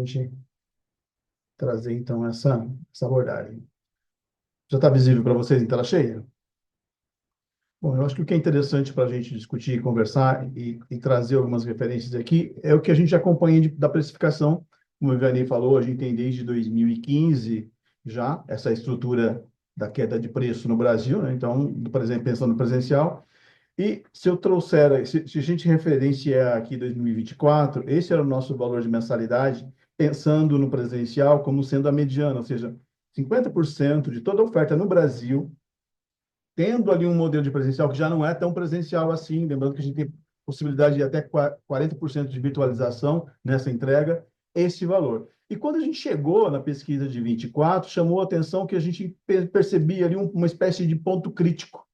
Gente trazer, então, essa abordagem. Já está visível para vocês em tela cheia? Bom, eu acho que o que é interessante para a gente discutir, conversar e trazer algumas referências aqui é o que a gente acompanha da precificação. Como o Vianney falou, a gente tem desde 2015 já essa estrutura da queda de preço no Brasil, né? Então, por exemplo, pensando no presencial. E se eu trouxer, se a gente referenciar aqui 2024, esse era o nosso valor de mensalidade, pensando no presencial como sendo a mediana, ou seja, 50% de toda a oferta no Brasil, tendo ali um modelo de presencial que já não é tão presencial assim, lembrando que a gente tem possibilidade de até 40% de virtualização nessa entrega, esse valor. E quando a gente chegou na pesquisa de 24, chamou a atenção que a gente percebia ali uma espécie de ponto crítico,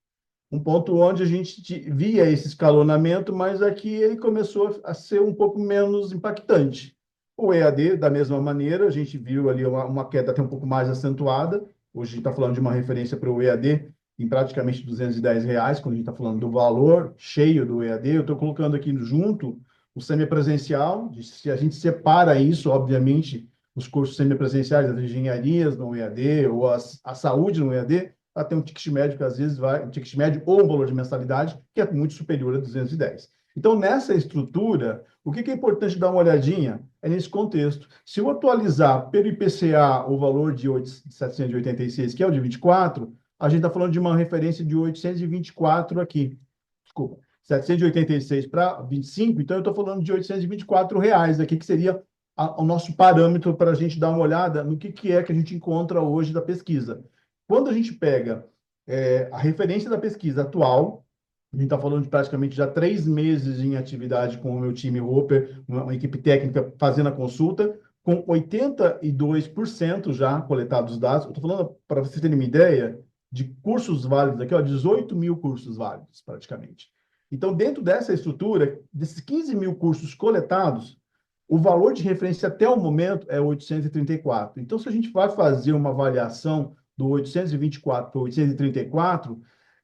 um ponto onde a gente via esse escalonamento, mas aqui ele começou a ser um pouco menos impactante. O EAD, da mesma maneira, a gente viu ali uma queda até um pouco mais acentuada. Hoje a gente está falando de uma referência para o EAD em praticamente R$ 210, quando a gente está falando do valor cheio do EAD. Eu estou colocando aqui junto o semipresencial, se a gente separa isso, obviamente, os cursos semipresenciais, as engenharias no EAD ou a saúde no EAD, ela tem um ticket médio que às vezes vai, um ticket médio ou um valor de mensalidade que é muito superior a 210. Então, nessa estrutura, o que é importante dar uma olhadinha é nesse contexto. Se eu atualizar pelo IPCA o valor de 786, que é o de 24, a gente está falando de uma referência de 824 aqui. Desculpa, 786 para 25, então eu estou falando de R$ 824 aqui, que seria o nosso parâmetro para a gente dar uma olhada no que é que a gente encontra hoje da pesquisa. Quando a gente pega a referência da pesquisa atual, a gente está falando de praticamente já 3 meses em atividade com o meu time Roper, uma equipe técnica fazendo a consulta, com 82% já coletados os dados. Eu estou falando, para vocês terem uma ideia, de cursos válidos aqui, ó, 18 mil cursos válidos, praticamente. Então, dentro dessa estrutura, desses 15 mil cursos coletados, o valor de referência até o momento é 834. Então, se a gente vai fazer uma avaliação do 824 para 834,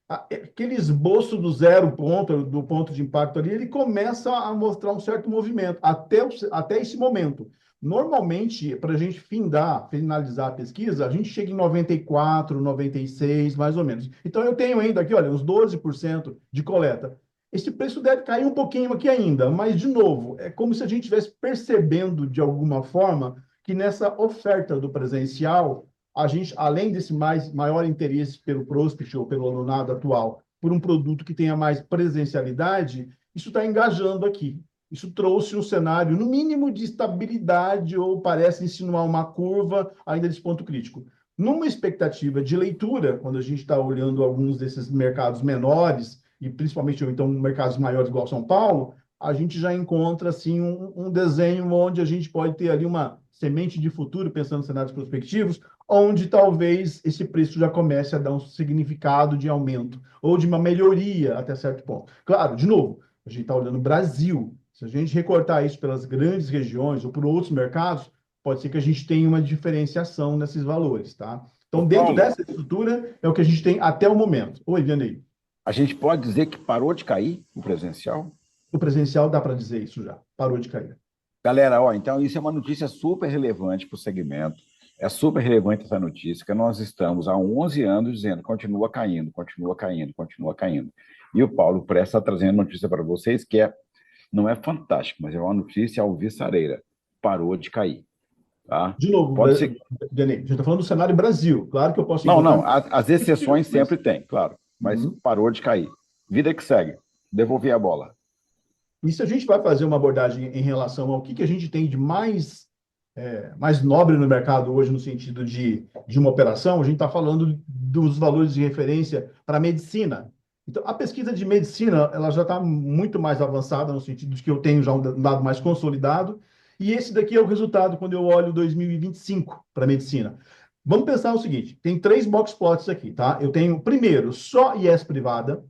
aquele esboço do zero ponto, do ponto de impacto ali, ele começa a mostrar um certo movimento até esse momento. Normalmente, para a gente finalizar a pesquisa, a gente chega em 94, 96, mais ou menos. Então, eu tenho ainda aqui, olha, uns 12% de coleta. Esse preço deve cair um pouquinho aqui ainda, mas, de novo, é como se a gente estivesse percebendo, de alguma forma, que nessa oferta do presencial, a gente, além desse maior interesse pelo prospect ou pelo alunado atual, por um produto que tenha mais presencialidade, isso está engajando aqui. Isso trouxe um cenário, no mínimo, de estabilidade ou parece insinuar uma curva ainda desse ponto crítico. Numa expectativa de leitura, quando a gente está olhando alguns desses mercados menores, e principalmente, então, mercados maiores igual São Paulo, a gente já encontra assim um desenho onde a gente pode ter ali uma semente de futuro, pensando em cenários prospectivos, onde talvez esse preço já comece a dar um significado de aumento ou de uma melhoria até certo ponto. Claro, de novo, a gente está olhando o Brasil. Se a gente recortar isso pelas grandes regiões ou por outros mercados, pode ser que a gente tenha uma diferenciação nesses valores, tá? Ô, Então, dentro Paulo, dessa estrutura, é o que a gente tem até o momento. Oi, Vianney. a gente pode dizer que parou de cair o presencial? O presencial dá para dizer isso já. Parou de cair. Galera, ó, então isso é uma notícia super relevante para o segmento. É super relevante essa notícia, que nós estamos há 11 anos dizendo continua caindo, continua caindo, continua caindo. E o Paulo Prestes está trazendo notícia para vocês que não é fantástico, mas é uma notícia alvissareira. Parou de cair, tá? De novo, Pode ser. Vianney, a gente está falando do cenário Brasil. Claro que eu posso Não, encontrar não, as exceções mas... sempre tem, claro, mas Uhum. parou de cair. Vida que segue. Devolver a bola. E se a gente vai fazer uma abordagem em relação ao que a gente tem de mais nobre no mercado hoje, no sentido de uma operação, a gente está falando dos valores de referência para a medicina. Então, a pesquisa de medicina ela já está muito mais avançada, no sentido de que eu tenho já um dado mais consolidado, e esse daqui é o resultado quando eu olho 2025 para a medicina. Vamos pensar o seguinte: tem 3 box plots aqui, tá? Eu tenho, primeiro, só IES privada.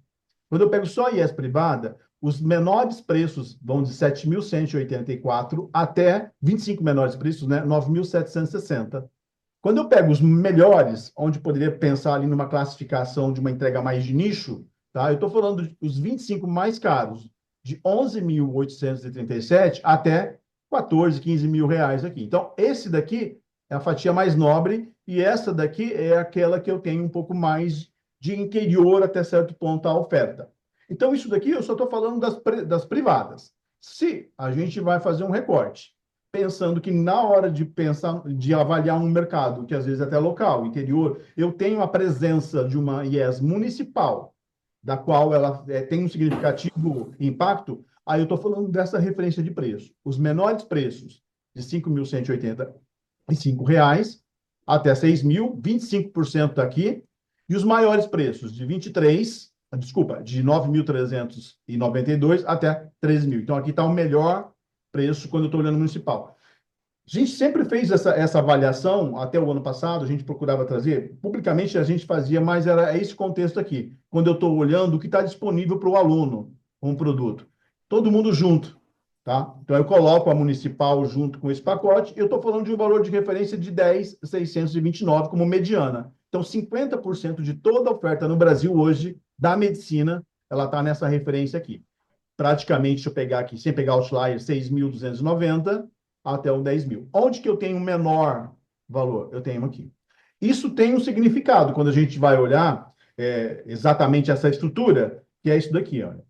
Quando eu pego só IES privada, os menores preços vão de 7.184 até 25 menores preços, né? 9.760. Quando eu pego os melhores, onde poderia pensar ali numa classificação de uma entrega mais de nicho, tá? Eu estou falando dos 25 mais caros, de 11.837 até 14, 15 mil reais aqui. Então, esse daqui é a fatia mais nobre e essa daqui é aquela que eu tenho um pouco mais de interior até certo ponto a oferta. Então, isso daqui eu só estou falando das privadas. Se a gente vai fazer um recorte, pensando que na hora de pensar, de avaliar um mercado, que às vezes é até local, interior, eu tenho a presença de uma IES municipal, da qual ela tem um significativo impacto, aí eu estou falando dessa referência de preço. Os menores preços de R$ 5.185 até 6.000, 25% daqui, e os maiores preços de 23, desculpa, de 9.392 até 13.000. Então, aqui está o melhor preço quando eu estou olhando municipal. A gente sempre fez essa avaliação, até o ano passado, a gente procurava trazer, publicamente a gente fazia, mas era esse contexto aqui, quando eu estou olhando o que está disponível para o aluno, um produto. Todo mundo junto, tá? Então eu coloco a municipal junto com esse pacote, e eu estou falando de um valor de referência de 10.629 como mediana. Então 50% de toda a oferta no Brasil hoje, da medicina, ela está nessa referência aqui. Praticamente, deixa eu pegar aqui, sem pegar outlier, 6.290 até o 10.000. Onde que eu tenho um menor valor? Eu tenho aqui. Isso tem um significado quando a gente vai olhar exatamente essa estrutura, que é isso daqui. Olha.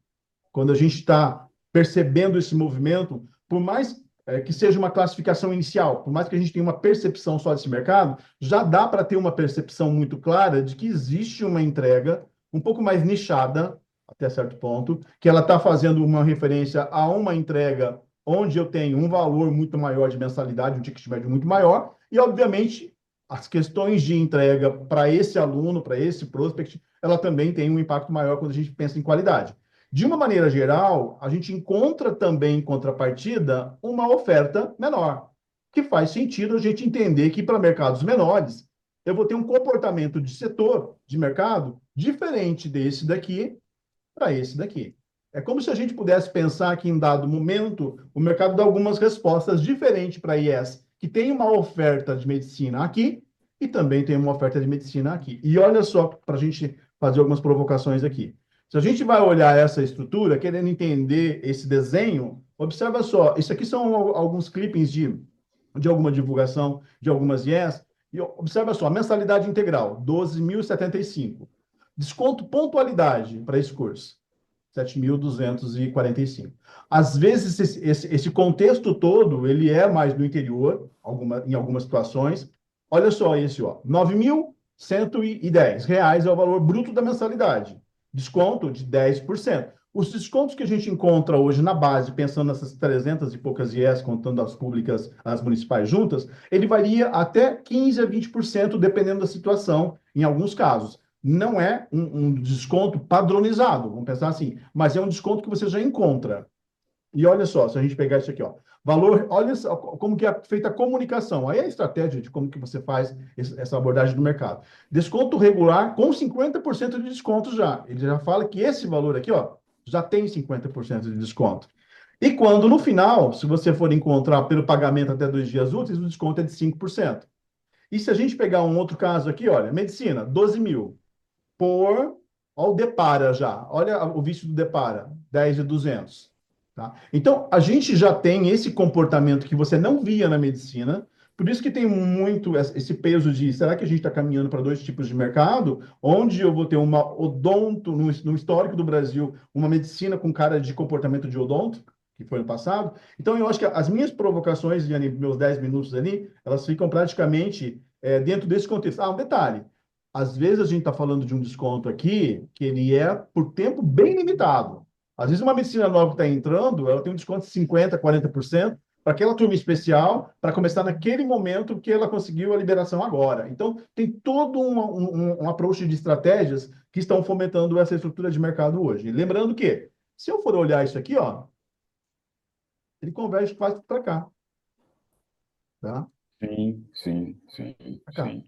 Quando a gente está percebendo esse movimento, por mais que seja uma classificação inicial, por mais que a gente tenha uma percepção só desse mercado, já dá para ter uma percepção muito clara de que existe uma entrega um pouco mais nichada, até certo ponto, que ela está fazendo uma referência a uma entrega onde eu tenho um valor muito maior de mensalidade, um ticket médio muito maior, e, obviamente, as questões de entrega para esse aluno, para esse prospect, ela também tem um impacto maior quando a gente pensa em qualidade. De uma maneira geral, a gente encontra também em contrapartida uma oferta menor, que faz sentido a gente entender que para mercados menores, eu vou ter um comportamento de setor, de mercado, diferente desse daqui para esse daqui. É como se a gente pudesse pensar que, em dado momento, o mercado dá algumas respostas diferentes para a IES, que tem uma oferta de medicina aqui e também tem uma oferta de medicina aqui. E olha só, para a gente fazer algumas provocações aqui. Se a gente vai olhar essa estrutura, querendo entender esse desenho, observa só, isso aqui são alguns clippings de alguma divulgação de algumas IES, e observa só, mensalidade integral, 12.075. Desconto pontualidade para esse curso, 7.245. Às vezes, esse contexto todo, ele é mais do interior, em algumas situações. Olha só esse, ó, R$ 9.110 é o valor bruto da mensalidade. Desconto de 10%. Os descontos que a gente encontra hoje na base, pensando nessas 300 e poucas IES, contando as públicas, as municipais juntas, ele varia até 15% a 20%, dependendo da situação, em alguns casos. Não é um desconto padronizado, vamos pensar assim, mas é um desconto que você já encontra. E olha só, se a gente pegar isso aqui, ó, valor, olha só como que é feita a comunicação. Aí é a estratégia de como que você faz essa abordagem do mercado. Desconto regular com 50% de desconto já. Ele já fala que esse valor aqui, ó, já tem 50% de desconto. E quando no final, se você for encontrar pelo pagamento até 2 dias úteis, o desconto é de 5%. E se a gente pegar um outro caso aqui, olha, medicina, 12.000 por, olha o Depara já, olha o vício do Depara, 10.200. Tá? Então, a gente já tem esse comportamento que você não via na medicina, por isso que tem muito esse peso de, será que a gente está caminhando para dois tipos de mercado, onde eu vou ter uma odonto, no histórico do Brasil, uma medicina com cara de comportamento de odonto, que foi no passado. Então, eu acho que as minhas provocações, Gianni, meus 10 minutos ali, elas ficam praticamente dentro desse contexto. Ah, um detalhe, às vezes a gente está falando de um desconto aqui que ele é por tempo bem limitado. Às vezes uma medicina nova que está entrando, ela tem um desconto de 50%, 40% para aquela turma especial, para começar naquele momento que ela conseguiu a liberação agora. Então, tem todo um approach de estratégias que estão fomentando essa estrutura de mercado hoje. E lembrando que, se eu for olhar isso aqui, ó, ele converge quase para cá. Tá? Sim, sim, sim, Para cá. sim.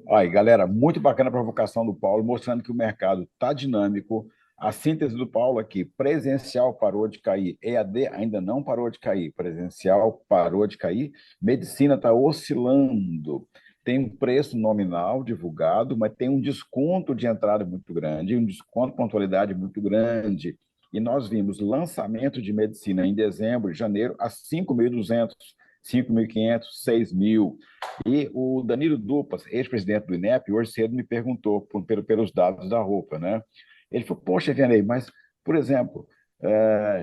Aí, galera, muito bacana a provocação do Paulo, mostrando que o mercado está dinâmico. A síntese do Paulo aqui: presencial parou de cair, EAD ainda não parou de cair, presencial parou de cair, medicina está oscilando. Tem um preço nominal divulgado, mas tem um desconto de entrada muito grande, um desconto de pontualidade muito grande. E nós vimos lançamento de medicina em dezembro, janeiro, a 5.200, 5.500, 6.000. E o Danilo Dupas, ex-presidente do INEP, hoje cedo me perguntou pelos dados da roupa, né? Ele falou, poxa, Vianney, mas, por exemplo,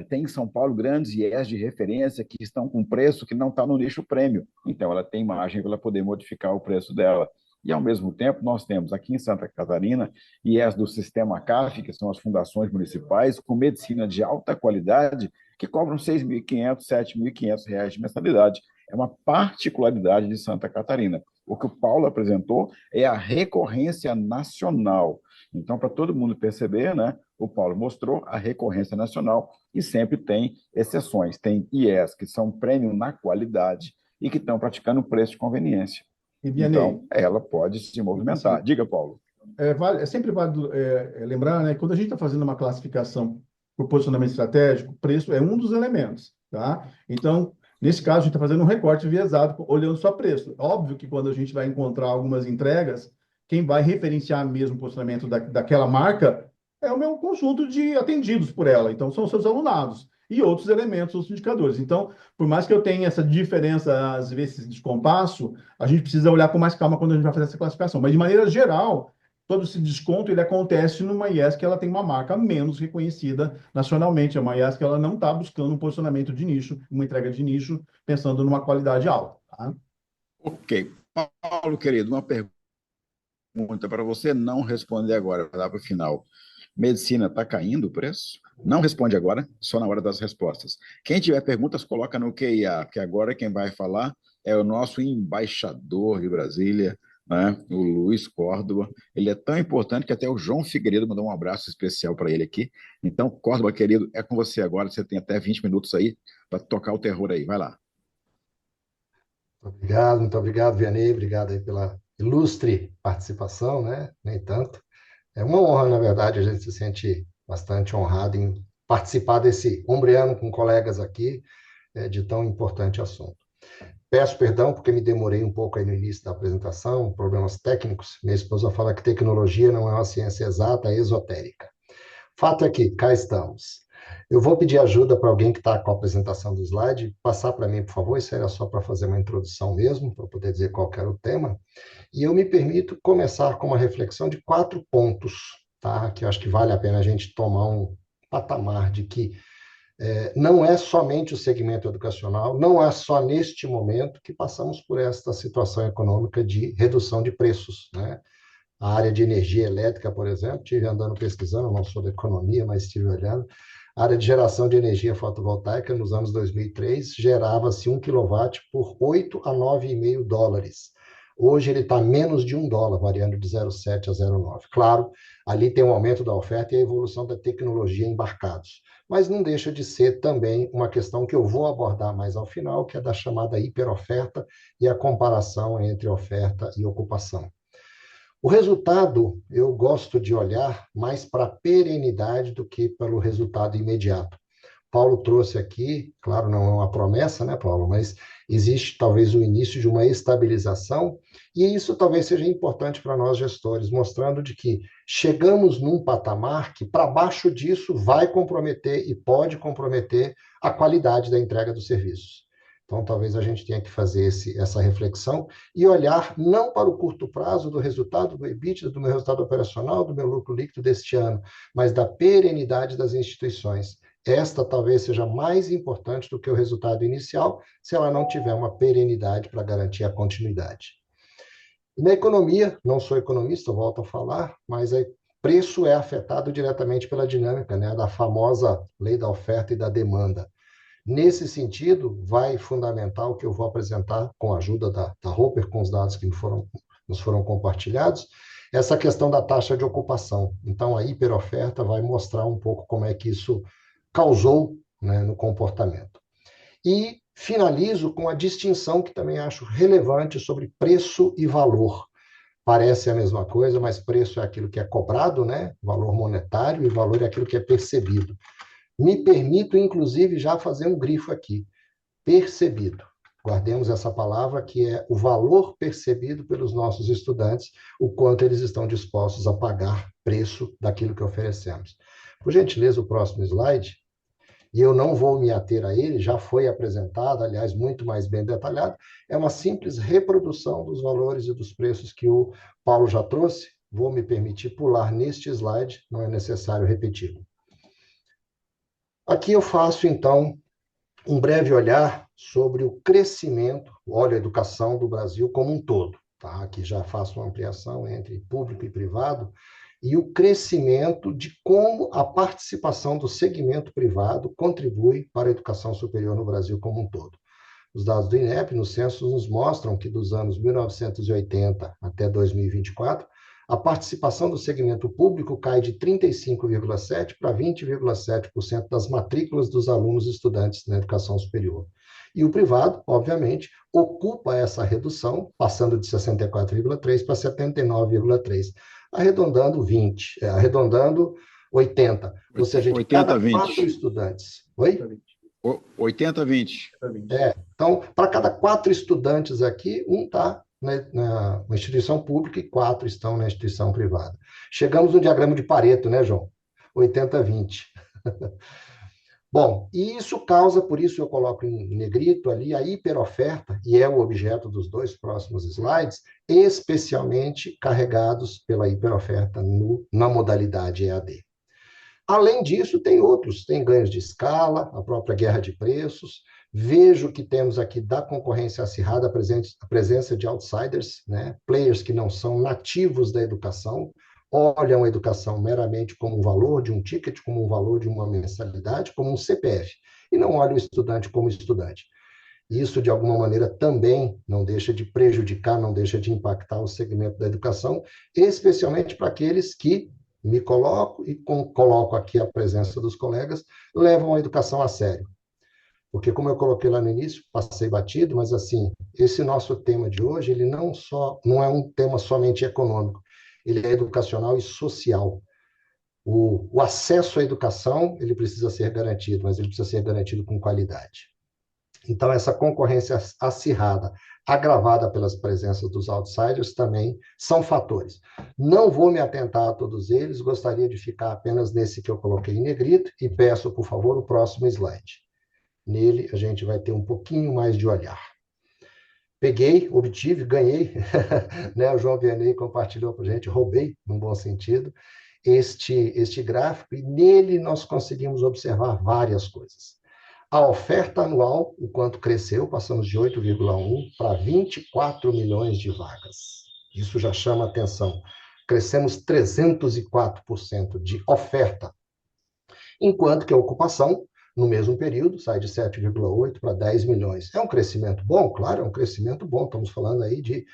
tem em São Paulo grandes IES de referência que estão com preço que não está no nicho prêmio. Então, ela tem margem para poder modificar o preço dela. E, ao mesmo tempo, nós temos aqui em Santa Catarina IES do Sistema CAF, que são as fundações municipais, com medicina de alta qualidade, que cobram R$ 6.500, R$ 7.500 de mensalidade. É uma particularidade de Santa Catarina. O que o Paulo apresentou é a recorrência nacional. Então, para todo mundo perceber, né, o Paulo mostrou a recorrência nacional e sempre tem exceções. Tem IES que são prêmio na qualidade e que estão praticando preço de conveniência. E, Vianney, Então, ela pode se movimentar. assim, Diga, Paulo. é sempre válido lembrar, né, quando a gente está fazendo uma classificação por posicionamento estratégico, preço é um dos elementos, tá? Então, nesse caso, a gente está fazendo um recorte viesado, olhando só preço. Óbvio que quando a gente vai encontrar algumas entregas, quem vai referenciar mesmo o posicionamento daquela marca é o meu conjunto de atendidos por ela. Então, são os seus alunados e outros elementos, outros indicadores. Então, por mais que eu tenha essa diferença, às vezes, esse descompasso, a gente precisa olhar com mais calma quando a gente vai fazer essa classificação. Mas, de maneira geral, todo esse desconto ele acontece numa IES que ela tem uma marca menos reconhecida nacionalmente. É uma IES que ela não está buscando um posicionamento de nicho, uma entrega de nicho, pensando numa qualidade alta. Tá? Ok. Paulo, querido, uma pergunta para você não responder agora, lá para o final. Medicina está caindo o preço? Não responde agora, só na hora das respostas. Quem tiver perguntas, coloca no QIA, porque agora quem vai falar é o nosso embaixador de Brasília, né? O Luiz Córdoba. Ele é tão importante que até o João Figueiredo mandou um abraço especial para ele aqui. Então, Córdoba, querido, é com você agora. Você tem até 20 minutos aí para tocar o terror aí. Vai lá. Muito obrigado, Vianney. Obrigado aí pela ilustre participação, né? Nem tanto. É uma honra, na verdade, a gente se sente bastante honrado em participar desse ombreando com colegas aqui de tão importante assunto. Peço perdão porque me demorei um pouco aí no início da apresentação, problemas técnicos. Minha esposa fala que tecnologia não é uma ciência exata, é esotérica. Fato é que cá estamos. Eu vou pedir ajuda para alguém que está com a apresentação do slide, passar para mim, por favor. Isso era só para fazer uma introdução mesmo, para poder dizer qual era o tema. E eu me permito começar com uma reflexão de 4 pontos, tá? Que eu acho que vale a pena a gente tomar um patamar de que não é somente o segmento educacional, não é só neste momento que passamos por esta situação econômica de redução de preços, né? A área de energia elétrica, por exemplo, estive andando pesquisando, não sou da economia, mas estive olhando, a área de geração de energia fotovoltaica nos anos 2003 gerava-se 1 kW por 8 a 9,5 dólares. Hoje ele está menos de $1, variando de 0,7 a 0,9. Claro, ali tem um aumento da oferta e a evolução da tecnologia embarcados. Mas não deixa de ser também uma questão que eu vou abordar mais ao final, que é da chamada hiperoferta e a comparação entre oferta e ocupação. O resultado, eu gosto de olhar mais para a perenidade do que pelo resultado imediato. Paulo trouxe aqui, claro, não é uma promessa, né, Paulo? Mas existe talvez o início de uma estabilização, e isso talvez seja importante para nós gestores, mostrando de que chegamos num patamar que, para baixo disso, vai comprometer e pode comprometer a qualidade da entrega dos serviços. Então, talvez a gente tenha que fazer essa reflexão e olhar não para o curto prazo do resultado do EBITDA, do meu resultado operacional, do meu lucro líquido deste ano, mas da perenidade das instituições. Esta talvez seja mais importante do que o resultado inicial, se ela não tiver uma perenidade para garantir a continuidade. E na economia, não sou economista, volto a falar, mas preço é afetado diretamente pela dinâmica, né, da famosa lei da oferta e da demanda. Nesse sentido, vai fundamentar o que eu vou apresentar com a ajuda da Roper, com os dados que nos foram compartilhados, essa questão da taxa de ocupação. Então, a hiperoferta vai mostrar um pouco como é que isso causou, né, no comportamento. E finalizo com a distinção que também acho relevante sobre preço e valor. Parece a mesma coisa, mas preço é aquilo que é cobrado, né? Valor monetário, e valor é aquilo que é percebido. Me permito, inclusive, já fazer um grifo aqui. Percebido. Guardemos essa palavra, que é o valor percebido pelos nossos estudantes, o quanto eles estão dispostos a pagar preço daquilo que oferecemos. Por gentileza, o próximo slide. E eu não vou me ater a ele, já foi apresentado, aliás, muito mais bem detalhado, é uma simples reprodução dos valores e dos preços que o Paulo já trouxe. Vou me permitir pular neste slide, não é necessário repeti-lo. Aqui eu faço, então, um breve olhar sobre o crescimento, olha, a educação do Brasil como um todo. Tá? Aqui já faço uma ampliação entre público e privado, e o crescimento de como a participação do segmento privado contribui para a educação superior no Brasil como um todo. Os dados do INEP no censo nos mostram que dos anos 1980 até 2024, a participação do segmento público cai de 35,7% para 20,7% das matrículas dos alunos estudantes na educação superior. E o privado, obviamente, ocupa essa redução, passando de 64,3% para 79,3%, arredondando 20%, arredondando 80%. Ou seja, de 80, cada 20. 4 estudantes. Oi? 80-20. Então, para cada 4 estudantes aqui, um está na instituição pública e 4 estão na instituição privada. Chegamos no diagrama de Pareto, né, João? 80-20. Bom, e isso causa, por isso eu coloco em negrito ali, a hiperoferta, e é o objeto dos 2 próximos slides, especialmente carregados pela hiperoferta na modalidade EAD. Além disso, tem outros, tem ganhos de escala, a própria guerra de preços. Vejo que temos aqui da concorrência acirrada a presença de outsiders, né? Players que não são nativos da educação, olham a educação meramente como um valor de um ticket, como um valor de uma mensalidade, como um CPF, e não olham o estudante como estudante. Isso, de alguma maneira, também não deixa de prejudicar, não deixa de impactar o segmento da educação, especialmente para aqueles que me coloco e coloco aqui a presença dos colegas, levam a educação a sério. Porque, como eu coloquei lá no início, passei batido, mas, assim, esse nosso tema de hoje, ele não é um tema somente econômico, ele é educacional e social. O acesso à educação, ele precisa ser garantido, mas ele precisa ser garantido com qualidade. Então, essa concorrência acirrada, agravada pelas presenças dos outsiders, também são fatores. Não vou me atentar a todos eles, gostaria de ficar apenas nesse que eu coloquei em negrito, e peço, por favor, o próximo slide. Nele, a gente vai ter um pouquinho mais de olhar. Peguei, obtive, ganhei, né? O João Vianney compartilhou com a gente, roubei, num bom sentido, este gráfico, e nele nós conseguimos observar várias coisas. A oferta anual, o quanto cresceu, passamos de 8,1 para 24 milhões de vagas. Isso já chama atenção. Crescemos 304% de oferta. Enquanto que a ocupação, no mesmo período, sai de 7,8 para 10 milhões. É um crescimento bom? Claro, é um crescimento bom. Estamos falando aí de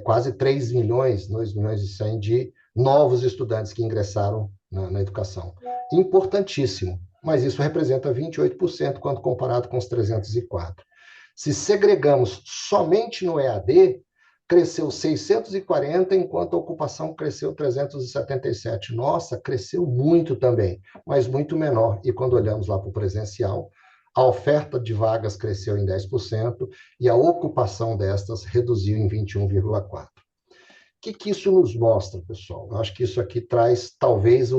quase 3 milhões, 2 milhões e 100 de novos estudantes que ingressaram na educação. Importantíssimo. Mas isso representa 28% quando comparado com os 304. Se segregamos somente no EAD, cresceu 640, enquanto a ocupação cresceu 377. Nossa, cresceu muito também, mas muito menor. E quando olhamos lá para o presencial, a oferta de vagas cresceu em 10% e a ocupação destas reduziu em 21,4%. O que isso nos mostra, pessoal? Eu acho que isso aqui traz, talvez,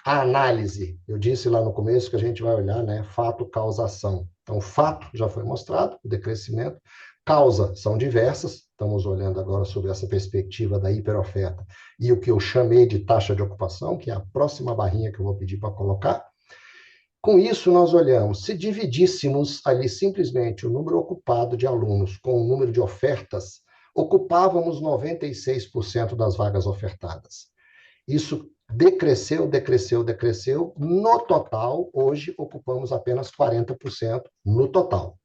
a análise. Eu disse lá no começo que a gente vai olhar, né, fato, causa, ação. Então, o fato já foi mostrado, o decrescimento. Causa são diversas. Estamos olhando agora sobre essa perspectiva da hiperoferta e o que eu chamei de taxa de ocupação, que é a próxima barrinha que eu vou pedir para colocar. Com isso, nós olhamos, se dividíssemos ali simplesmente o número ocupado de alunos com o número de ofertas, ocupávamos 96% das vagas ofertadas. Isso decresceu. No total, hoje, ocupamos apenas 40% no total.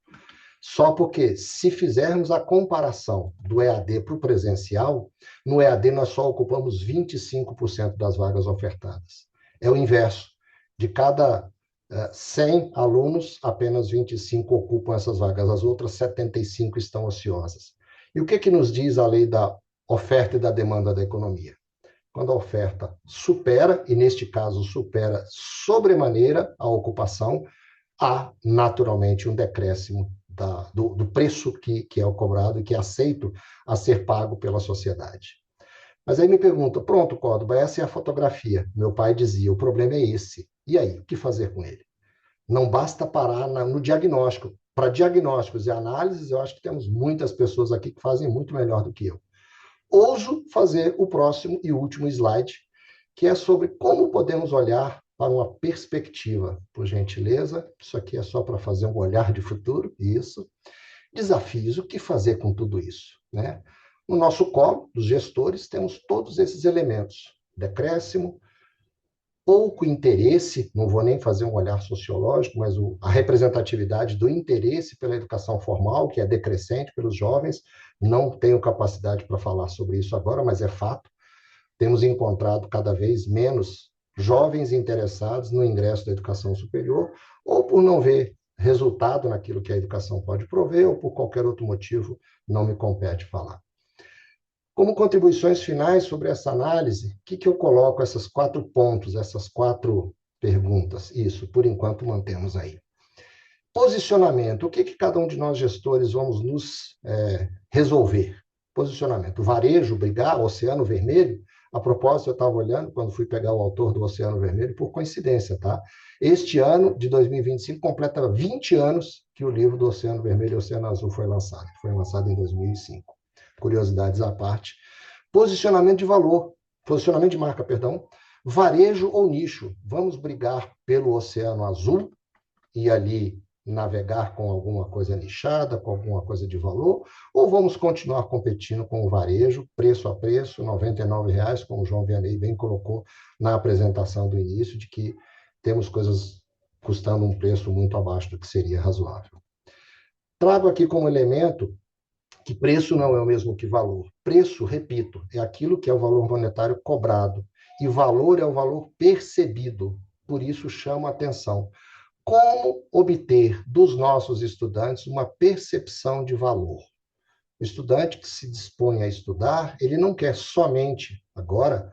Só porque, se fizermos a comparação do EAD para o presencial, no EAD nós só ocupamos 25% das vagas ofertadas. É o inverso. De cada 100 alunos, apenas 25 ocupam essas vagas, as outras 75 estão ociosas. E o que nos diz a lei da oferta e da demanda da economia? Quando a oferta supera, e neste caso supera sobremaneira a ocupação, há naturalmente um decréscimo do preço que é cobrado e que é aceito a ser pago pela sociedade. Mas aí me pergunta, pronto, Córdoba, essa é a fotografia. Meu pai dizia, o problema é esse. E aí, o que fazer com ele? Não basta parar no diagnóstico. Para diagnósticos e análises, eu acho que temos muitas pessoas aqui que fazem muito melhor do que eu. Ouso fazer o próximo e último slide, que é sobre como podemos olhar para uma perspectiva. Por gentileza, isso aqui é só para fazer um olhar de futuro, isso. Desafios, o que fazer com tudo isso, né? No nosso colo, dos gestores, temos todos esses elementos. Decréscimo, pouco interesse, não vou nem fazer um olhar sociológico, mas a representatividade do interesse pela educação formal, que é decrescente pelos jovens, não tenho capacidade para falar sobre isso agora, mas é fato. Temos encontrado cada vez menos jovens interessados no ingresso da educação superior, ou por não ver resultado naquilo que a educação pode prover, ou por qualquer outro motivo, não me compete falar. Como contribuições finais sobre essa análise, o que eu coloco esses 4 pontos, essas 4 perguntas? Isso, por enquanto, mantemos aí. Posicionamento. O que cada um de nós gestores vamos nos resolver? Posicionamento. Varejo, brigar, Oceano Vermelho. A propósito, eu estava olhando quando fui pegar o autor do Oceano Vermelho, por coincidência, tá? Este ano, de 2025, completa 20 anos que o livro do Oceano Vermelho e Oceano Azul foi lançado. Foi lançado em 2005. Curiosidades à parte. Posicionamento de valor, posicionamento de marca, perdão. Varejo ou nicho. Vamos brigar pelo Oceano Azul e ali navegar com alguma coisa nichada, com alguma coisa de valor, ou vamos continuar competindo com o varejo, preço a preço, R$ 99,00, como o João Vianney bem colocou na apresentação do início, de que temos coisas custando um preço muito abaixo do que seria razoável. Trago aqui como elemento que preço não é o mesmo que valor. Preço, repito, é aquilo que é o valor monetário cobrado, e valor é o valor percebido, por isso chama a atenção. Como obter dos nossos estudantes uma percepção de valor? O estudante que se dispõe a estudar, ele não quer somente, agora,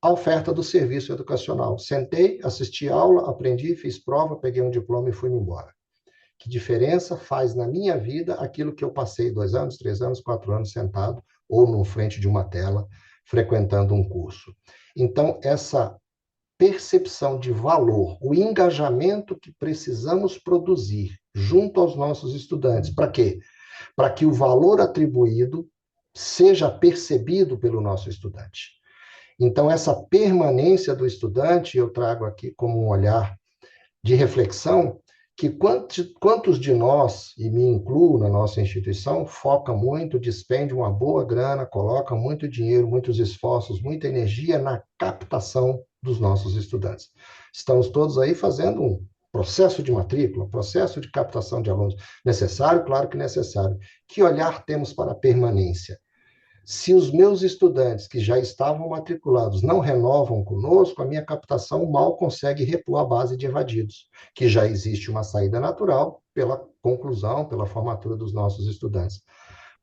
a oferta do serviço educacional. Sentei, assisti aula, aprendi, fiz prova, peguei um diploma e fui embora. Que diferença faz na minha vida aquilo que eu passei 2 anos, 3 anos, 4 anos sentado ou na frente de uma tela, frequentando um curso? Então, essa percepção de valor, o engajamento que precisamos produzir junto aos nossos estudantes. Para quê? Para que o valor atribuído seja percebido pelo nosso estudante. Então, essa permanência do estudante, eu trago aqui como um olhar de reflexão, que quantos de nós, e me incluo na nossa instituição, foca muito, despende uma boa grana, coloca muito dinheiro, muitos esforços, muita energia na captação dos nossos estudantes. Estamos todos aí fazendo um processo de matrícula, processo de captação de alunos. Necessário? Claro que necessário. Que olhar temos para a permanência? Se os meus estudantes que já estavam matriculados não renovam conosco, a minha captação mal consegue repor a base de evadidos, que já existe uma saída natural pela conclusão, pela formatura dos nossos estudantes.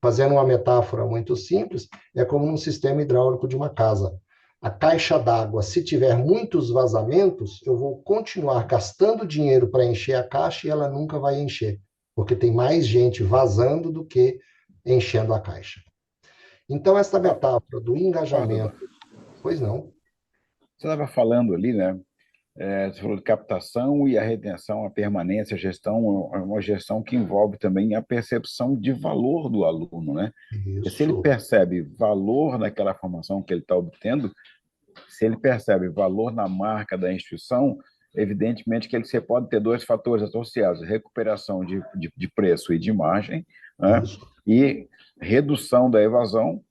Fazendo uma metáfora muito simples, é como num sistema hidráulico de uma casa. A caixa d'água, se tiver muitos vazamentos, eu vou continuar gastando dinheiro para encher a caixa e ela nunca vai encher, porque tem mais gente vazando do que enchendo a caixa. Então, essa metáfora do engajamento... Pois não. Você estava falando ali, né? Você falou de captação e a retenção, a permanência, a gestão, é uma gestão que envolve também a percepção de valor do aluno, né? E se ele Isso. percebe valor naquela formação que ele está obtendo, se ele percebe valor na marca da instituição, evidentemente que você pode ter 2 fatores associados: recuperação de preço e de margem, né? Isso. E redução da evasão,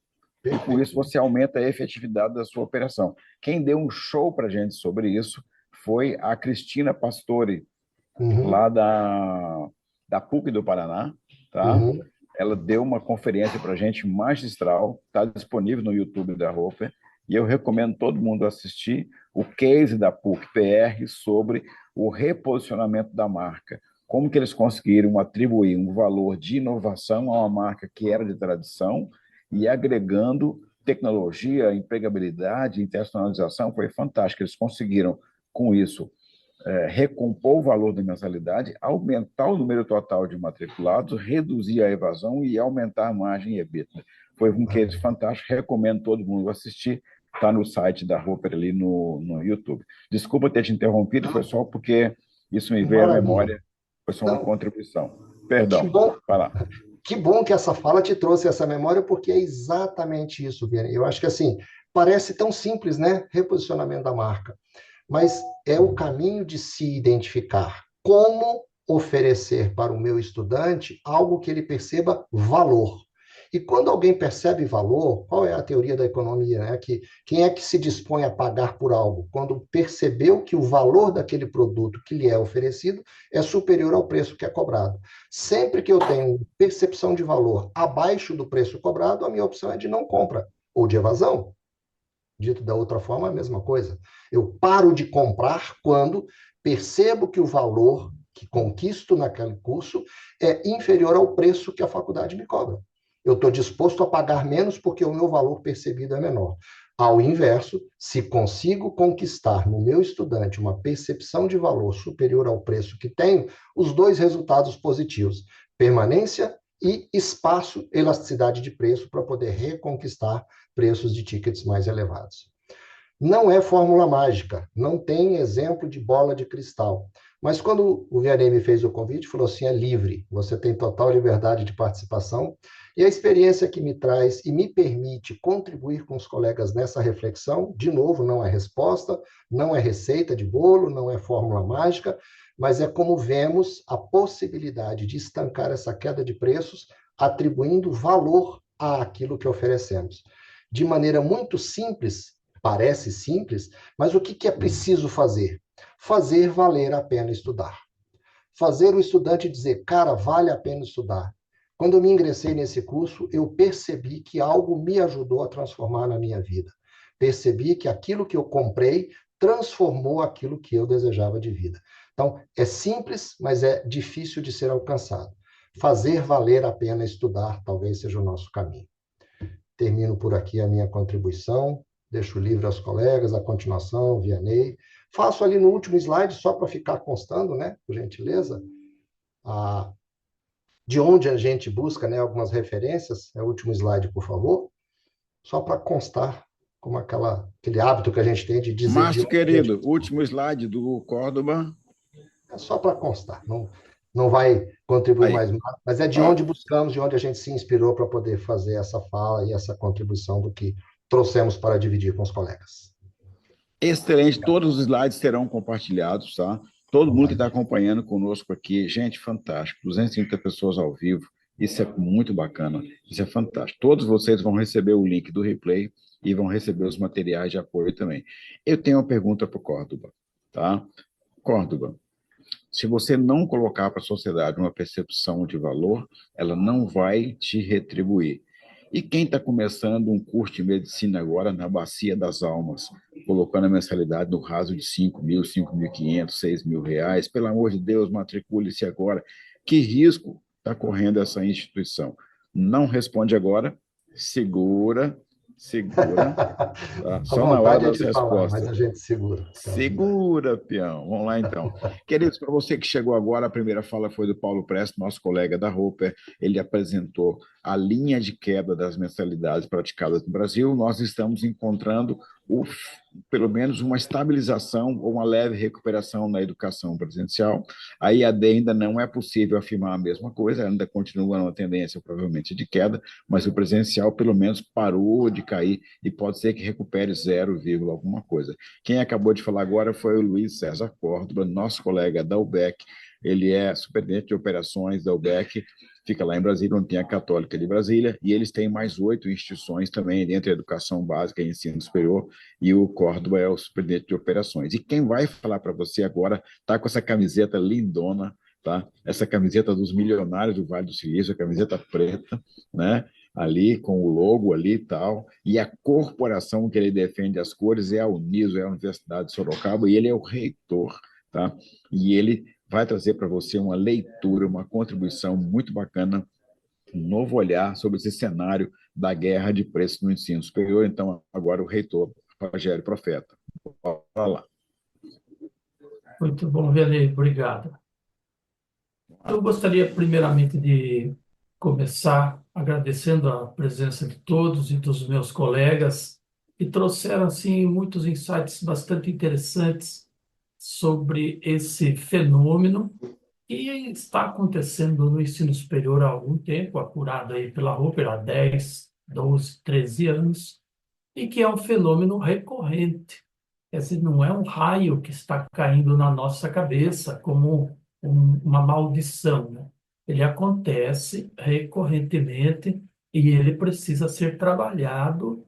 e por Perfeito. isso você aumenta a efetividade da sua operação. Quem deu um show para a gente sobre isso foi a Cristina Pastore, lá da PUC do Paraná, tá? Uhum. Ela deu uma conferência para a gente magistral, está disponível no YouTube da Hofer, e eu recomendo todo mundo assistir o case da PUC-PR sobre o reposicionamento da marca, como que eles conseguiram atribuir um valor de inovação a uma marca que era de tradição e agregando tecnologia, empregabilidade, internacionalização. Foi fantástico. Eles conseguiram, com isso, recompor o valor da mensalidade, aumentar o número total de matriculados, reduzir a evasão e aumentar a margem EBITDA. Foi um case fantástico, recomendo todo mundo assistir, está no site da Roper ali no YouTube. Desculpa ter te interrompido, foi só porque isso me veio à Maravilha. memória, foi só uma Não, contribuição. que Perdão, bom, vai lá. que bom que essa fala te trouxe essa memória, porque é exatamente isso, Vianney. Eu acho que assim, parece tão simples, né? Reposicionamento da marca. Mas é o caminho de se identificar como oferecer para o meu estudante algo que ele perceba valor. E quando alguém percebe valor, qual é a teoria da economia, né? Que quem é que se dispõe a pagar por algo? Quando percebeu que o valor daquele produto que lhe é oferecido é superior ao preço que é cobrado. Sempre que eu tenho percepção de valor abaixo do preço cobrado, a minha opção é de não compra ou de evasão. Dito da outra forma, a mesma coisa. Eu paro de comprar quando percebo que o valor que conquisto naquele curso é inferior ao preço que a faculdade me cobra. Eu estou disposto a pagar menos porque o meu valor percebido é menor. Ao inverso, se consigo conquistar no meu estudante uma percepção de valor superior ao preço que tenho, os dois resultados positivos: permanência e espaço, elasticidade de preço para poder reconquistar preços de tickets mais elevados. Não é fórmula mágica, não tem exemplo de bola de cristal. Mas quando o Vianney me fez o convite, falou assim, é livre, você tem total liberdade de participação, e a experiência que me traz e me permite contribuir com os colegas nessa reflexão, de novo, não é resposta, não é receita de bolo, não é fórmula mágica, mas é como vemos a possibilidade de estancar essa queda de preços, atribuindo valor àquilo que oferecemos. De maneira muito simples, parece simples, mas o que é preciso fazer? Fazer valer a pena estudar. Fazer o estudante dizer, cara, vale a pena estudar. Quando eu me ingressei nesse curso, eu percebi que algo me ajudou a transformar na minha vida. Percebi que aquilo que eu comprei transformou aquilo que eu desejava de vida. Então, é simples, mas é difícil de ser alcançado. Fazer valer a pena estudar talvez seja o nosso caminho. Termino por aqui a minha contribuição, deixo livre aos colegas, a continuação, Vianney. Faço ali no último slide, só para ficar constando, né, por gentileza, de onde a gente busca, né, algumas referências. É o último slide, por favor. Só para constar como aquele hábito que a gente tem de dizer de Márcio, onde a gente querido, buscou. último slide do Córdoba. É só para constar, não vai contribuir Aí. mais nada, mas é de Ó, onde buscamos, de onde a gente se inspirou para poder fazer essa fala e essa contribuição do que trouxemos para dividir com os colegas. excelente, todos os slides serão compartilhados, tá? Todo mundo que está Maravilha. acompanhando conosco aqui, gente, fantástico, 230 pessoas ao vivo, isso é muito bacana, isso é fantástico. Todos vocês vão receber o link do replay e vão receber os materiais de apoio também. Eu tenho uma pergunta para o Córdoba, tá? Córdoba, se você não colocar para a sociedade uma percepção de valor, ela não vai te retribuir. E quem está começando um curso de medicina agora na Bacia das Almas, colocando a mensalidade no raso de 5 mil, 5.500, 6 mil reais, pelo amor de Deus, matricule-se agora. Que risco está correndo essa instituição? Não responde agora, segura, segura, tá? A Só na hora vontade é das de falar, mas respostas. a gente segura. Calma. Segura, peão. Vamos lá, então. Queridos, para você que chegou agora, a primeira fala foi do Paulo Presto, nosso colega da Roper. Ele apresentou a linha de queda das mensalidades praticadas no Brasil. Nós estamos encontrando pelo menos uma estabilização ou uma leve recuperação na educação presencial. A EAD ainda não é possível afirmar a mesma coisa, ainda continua uma tendência provavelmente de queda, mas o presencial pelo menos parou de cair e pode ser que recupere 0, alguma coisa. Quem acabou de falar agora foi o Luiz César Córdoba, nosso colega da UBEC. Ele é superintendente de operações da UBEC, fica lá em Brasília, onde tem a Católica de Brasília, e eles têm mais 8 instituições também, entre a educação básica e ensino superior, e o Córdoba é o superintendente de operações. E quem vai falar para você agora está com essa camiseta lindona, tá? Essa camiseta dos milionários do Vale do Silício, a camiseta preta, né? Ali com o logo ali e tal, e a corporação que ele defende as cores é a Uniso, é a Universidade de Sorocaba, e ele é o reitor, tá? E ele vai trazer para você uma leitura, uma contribuição muito bacana, um novo olhar sobre esse cenário da guerra de preços no ensino superior. Então, agora o reitor, Rogério Profeta. Olha lá. Muito bom, Vianney, obrigado. Eu gostaria, primeiramente, de começar agradecendo a presença de todos e dos meus colegas que trouxeram, assim, muitos insights bastante interessantes sobre esse fenômeno que está acontecendo no ensino superior há algum tempo, apurado aí pela Roper há 10, 12, 13 anos, e que é um fenômeno recorrente. Quer dizer, não é um raio que está caindo na nossa cabeça como uma maldição, né? Ele acontece recorrentemente e ele precisa ser trabalhado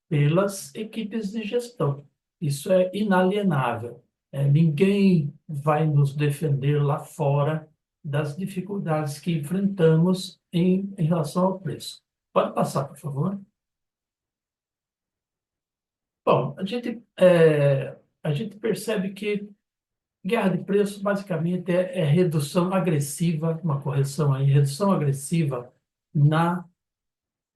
pelas equipes de gestão. Isso é inalienável. Ninguém vai nos defender lá fora das dificuldades que enfrentamos em relação ao preço. Pode passar, por favor? Bom, a gente percebe que guerra de preços basicamente é redução agressiva, uma correção aí, redução agressiva na,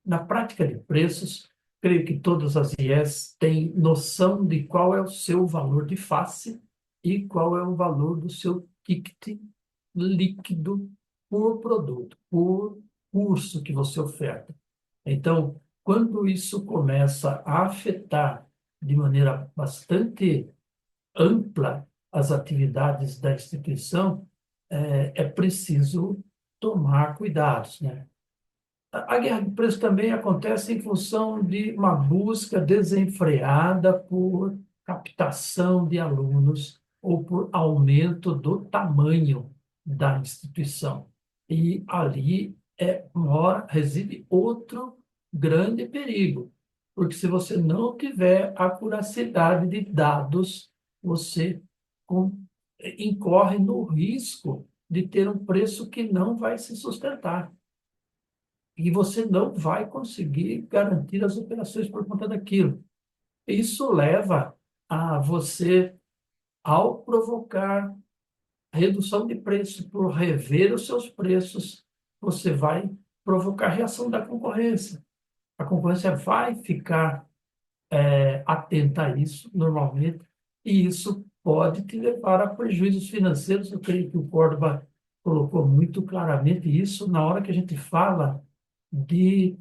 na prática de preços. Creio que todas as IES têm noção de qual é o seu valor de face e qual é o valor do seu ticket líquido por produto, por curso que você oferta. Então, quando isso começa a afetar de maneira bastante ampla as atividades da instituição, é preciso tomar cuidados, né? A guerra de preço também acontece em função de uma busca desenfreada por captação de alunos ou por aumento do tamanho da instituição. E ali reside outro grande perigo, porque se você não tiver acuracidade de dados, você com- incorre no risco de ter um preço que não vai se sustentar e você não vai conseguir garantir as operações por conta daquilo. Isso leva a você, ao provocar redução de preço, por rever os seus preços, você vai provocar reação da concorrência. A concorrência vai ficar atenta a isso, normalmente, e isso pode te levar a prejuízos financeiros. Eu creio que o Córdoba colocou muito claramente isso na hora que a gente fala de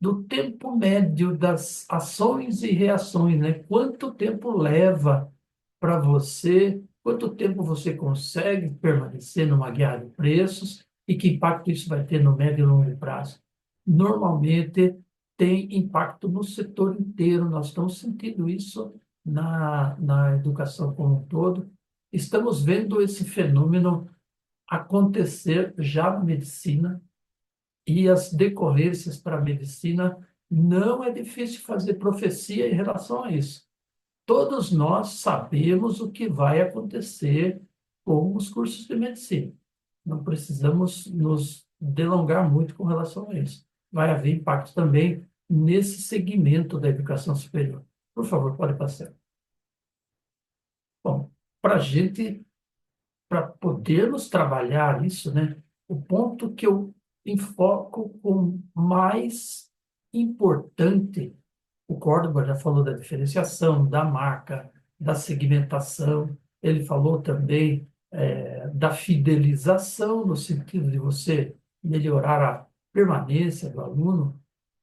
do tempo médio das ações e reações, né? Quanto tempo leva para você, quanto tempo você consegue permanecer numa guerra de preços e que impacto isso vai ter no médio e longo prazo? Normalmente tem impacto no setor inteiro, nós estamos sentindo isso na educação como um todo. Estamos vendo esse fenômeno acontecer já na medicina, e as decorrências para a medicina, não é difícil fazer profecia em relação a isso. Todos nós sabemos o que vai acontecer com os cursos de medicina. Não precisamos nos delongar muito com relação a isso. Vai haver impacto também nesse segmento da educação superior. Por favor, pode passar. Bom, para a gente, para podermos trabalhar isso, né, o ponto que eu enfoco como mais importante, o Córdoba já falou da diferenciação, da marca, da segmentação, ele falou também da fidelização, no sentido de você melhorar a permanência do aluno,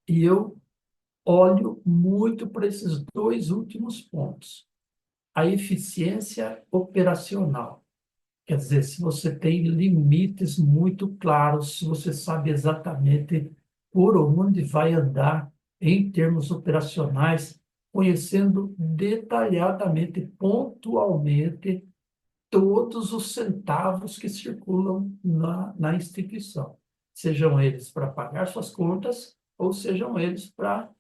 e eu olho muito para esses dois últimos pontos. A eficiência operacional. Quer dizer, se você tem limites muito claros, se você sabe exatamente por onde vai andar em termos operacionais, conhecendo detalhadamente, pontualmente, todos os centavos que circulam na instituição, sejam eles para pagar suas contas ou sejam eles para,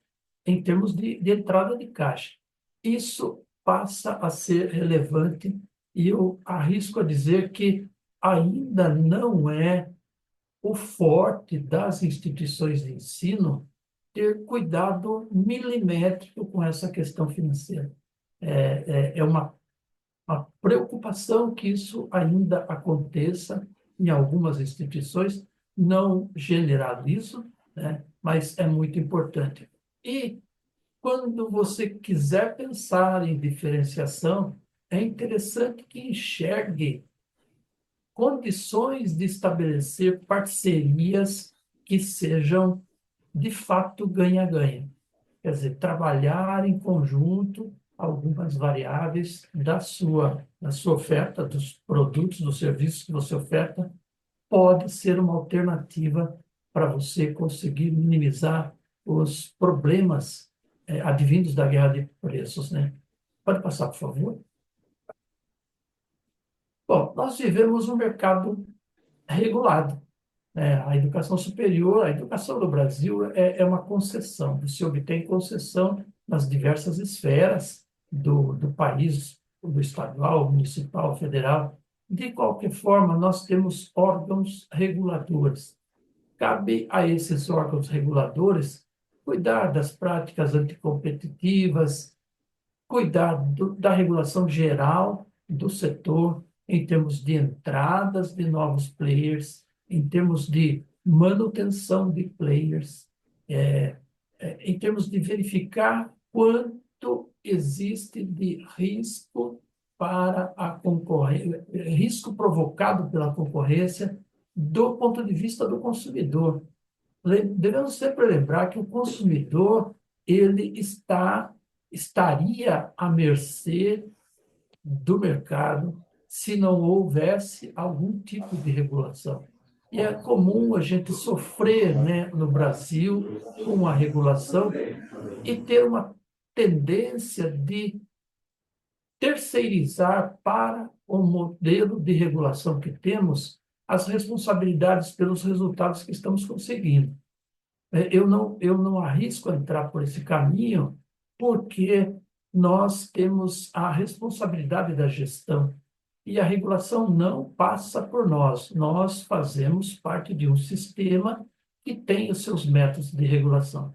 em termos de entrada de caixa. Isso passa a ser relevante e eu arrisco a dizer que ainda não é o forte das instituições de ensino ter cuidado milimétrico com essa questão financeira. É uma preocupação que isso ainda aconteça em algumas instituições, não generalizo, né, mas é muito importante. E quando você quiser pensar em diferenciação, é interessante que enxergue condições de estabelecer parcerias que sejam, de fato, ganha-ganha. Quer dizer, trabalhar em conjunto algumas variáveis da sua oferta, dos produtos, dos serviços que você oferta, pode ser uma alternativa para você conseguir minimizar os problemas advindos da guerra de preços, né? Pode passar, por favor? Bom, nós vivemos um mercado regulado, né? A educação superior, a educação no Brasil é uma concessão. Você obtém concessão nas diversas esferas do país, do estadual, municipal, federal. De qualquer forma, nós temos órgãos reguladores. Cabe a esses órgãos reguladores cuidar das práticas anticompetitivas, cuidar da regulação geral do setor, em termos de entradas de novos players, em termos de manutenção de players, em termos de verificar quanto existe de risco para a concorrência, risco provocado pela concorrência do ponto de vista do consumidor. Devemos sempre lembrar que o consumidor ele estaria à mercê do mercado se não houvesse algum tipo de regulação. E é comum a gente sofrer, né, no Brasil com a regulação e ter uma tendência de terceirizar para o modelo de regulação que temos as responsabilidades pelos resultados que estamos conseguindo. Eu não arrisco entrar por esse caminho, porque nós temos a responsabilidade da gestão e a regulação não passa por nós. Nós fazemos parte de um sistema que tem os seus métodos de regulação.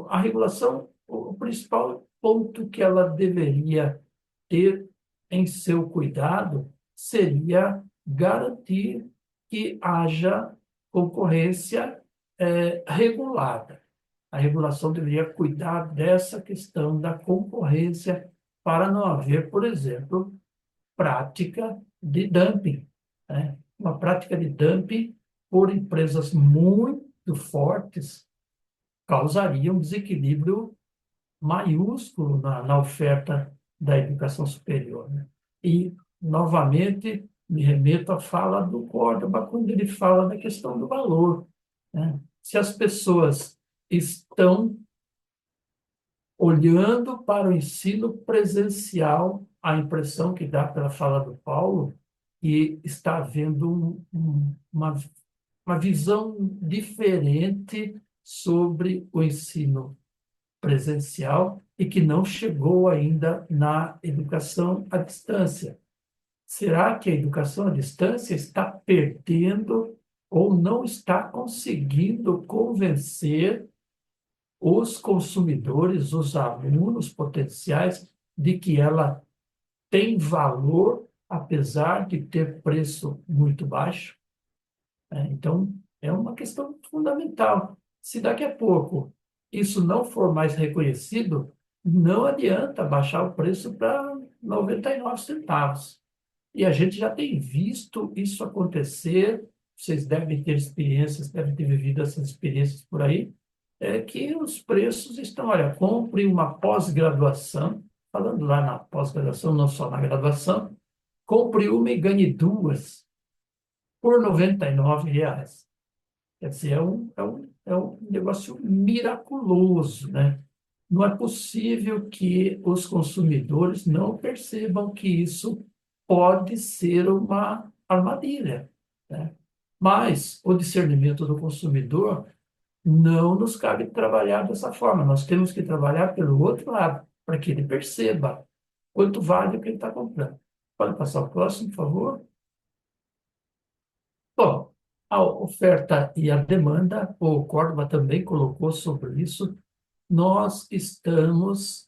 A regulação, o principal ponto que ela deveria ter em seu cuidado seria garantir que haja concorrência regulada. A regulação deveria cuidar dessa questão da concorrência para não haver, por exemplo, prática de dumping, né? Uma prática de dumping por empresas muito fortes causaria um desequilíbrio maiúsculo na oferta da educação superior, né? E, novamente, me remeto à fala do Córdoba, quando ele fala da questão do valor, né? Se as pessoas estão olhando para o ensino presencial, a impressão que dá pela fala do Paulo, que está havendo uma visão diferente sobre o ensino presencial e que não chegou ainda na educação à distância. Será que a educação à distância está perdendo ou não está conseguindo convencer os consumidores, os alunos potenciais, de que ela tem valor, apesar de ter preço muito baixo? Então, é uma questão fundamental. Se daqui a pouco isso não for mais reconhecido, não adianta baixar o preço para 99 centavos. E a gente já tem visto isso acontecer, vocês devem ter experiências, devem ter vivido essas experiências por aí, que os preços estão, olha, compre uma pós-graduação, falando lá na pós-graduação, não só na graduação, compre uma e ganhe duas por R$ 99. Quer dizer, é um negócio miraculoso, né? Não é possível que os consumidores não percebam que isso pode ser uma armadilha, né? Mas o discernimento do consumidor não nos cabe trabalhar dessa forma. Nós temos que trabalhar pelo outro lado, para que ele perceba quanto vale o que ele está comprando. Pode passar o próximo, por favor? Bom, a oferta e a demanda, o Córdoba também colocou sobre isso, nós estamos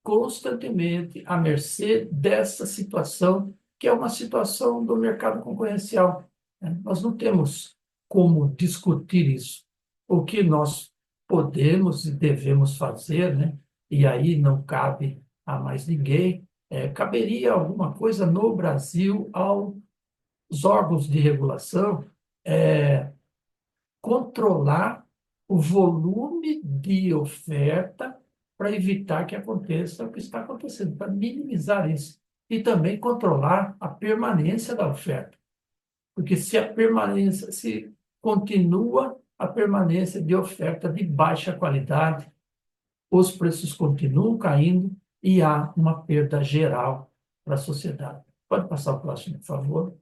constantemente à mercê dessa situação, que é uma situação do mercado concorrencial, né? Nós não temos como discutir isso. O que nós podemos e devemos fazer, né? E aí não cabe a mais ninguém, Caberia alguma coisa no Brasil aos órgãos de regulação controlar o volume de oferta para evitar que aconteça o que está acontecendo, para minimizar isso. E também controlar a permanência da oferta. Porque se continua a permanência de oferta de baixa qualidade, os preços continuam caindo e há uma perda geral para a sociedade. Pode passar o próximo, por favor.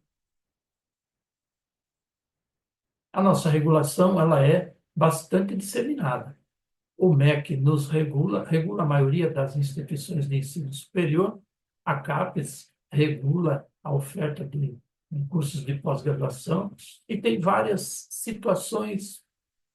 A nossa regulação ela é bastante disseminada. O MEC nos regula a maioria das instituições de ensino superior, a CAPES regula a oferta de cursos de pós-graduação e tem várias situações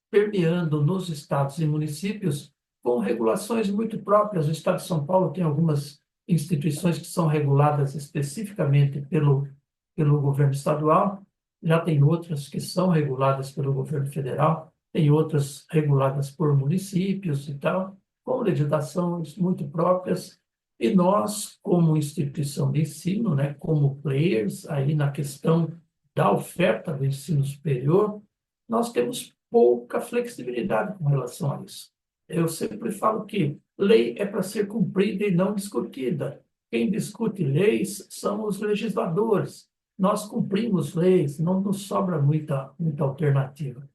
permeando nos estados e municípios com regulações muito próprias. O estado de São Paulo tem algumas instituições que são reguladas especificamente pelo governo estadual, já tem outras que são reguladas pelo governo federal, tem outras reguladas por municípios e tal, com legislações muito próprias. E nós, como instituição de ensino, né, como players aí na questão da oferta do ensino superior, nós temos pouca flexibilidade com relação a isso. Eu sempre falo que lei é para ser cumprida e não discutida. Quem discute leis são os legisladores. Nós cumprimos leis, não nos sobra muita alternativa.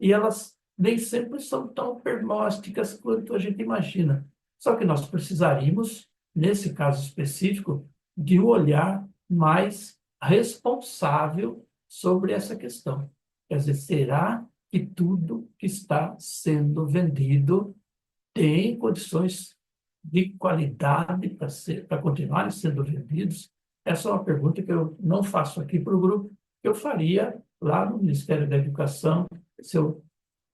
E elas nem sempre são tão permósticas quanto a gente imagina. Só que nós precisaríamos, nesse caso específico, de um olhar mais responsável sobre essa questão. Quer dizer, será que tudo que está sendo vendido tem condições de qualidade para continuarem sendo vendidos? Essa é uma pergunta que eu não faço aqui para o grupo, que eu faria lá no Ministério da Educação,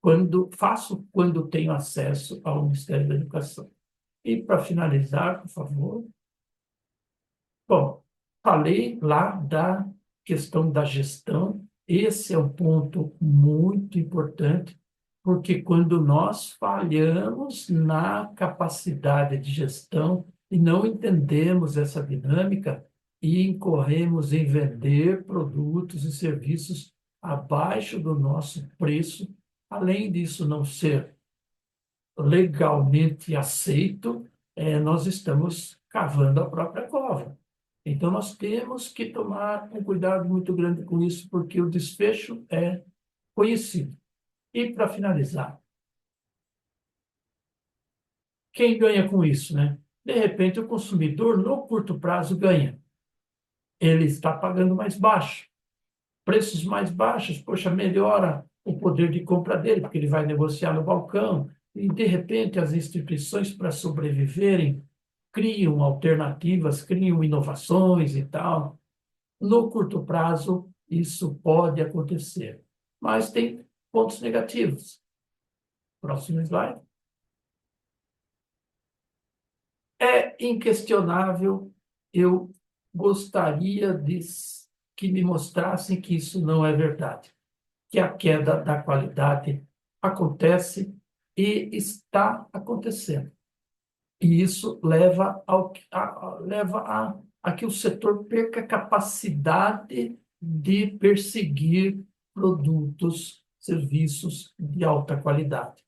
quando tenho acesso ao Ministério da Educação. E para finalizar, por favor. Bom, falei lá da questão da gestão. Esse é um ponto muito importante, porque quando nós falhamos na capacidade de gestão e não entendemos essa dinâmica e incorremos em vender produtos e serviços abaixo do nosso preço, além disso não ser legalmente aceito, nós estamos cavando a própria cova. Então, nós temos que tomar um cuidado muito grande com isso, porque o desfecho é conhecido. E, para finalizar, quem ganha com isso, né? De repente, o consumidor, no curto prazo, ganha. Ele está pagando mais baixo. Preços mais baixos, poxa, melhora o poder de compra dele, porque ele vai negociar no balcão. E, de repente, as instituições, para sobreviverem, criam alternativas, criam inovações e tal. No curto prazo, isso pode acontecer. Mas tem pontos negativos. Próximo slide. É inquestionável, eu gostaria que me mostrassem que isso não é verdade, que a queda da qualidade acontece e está acontecendo. E isso leva a que o setor perca a capacidade de perseguir produtos, serviços de alta qualidade.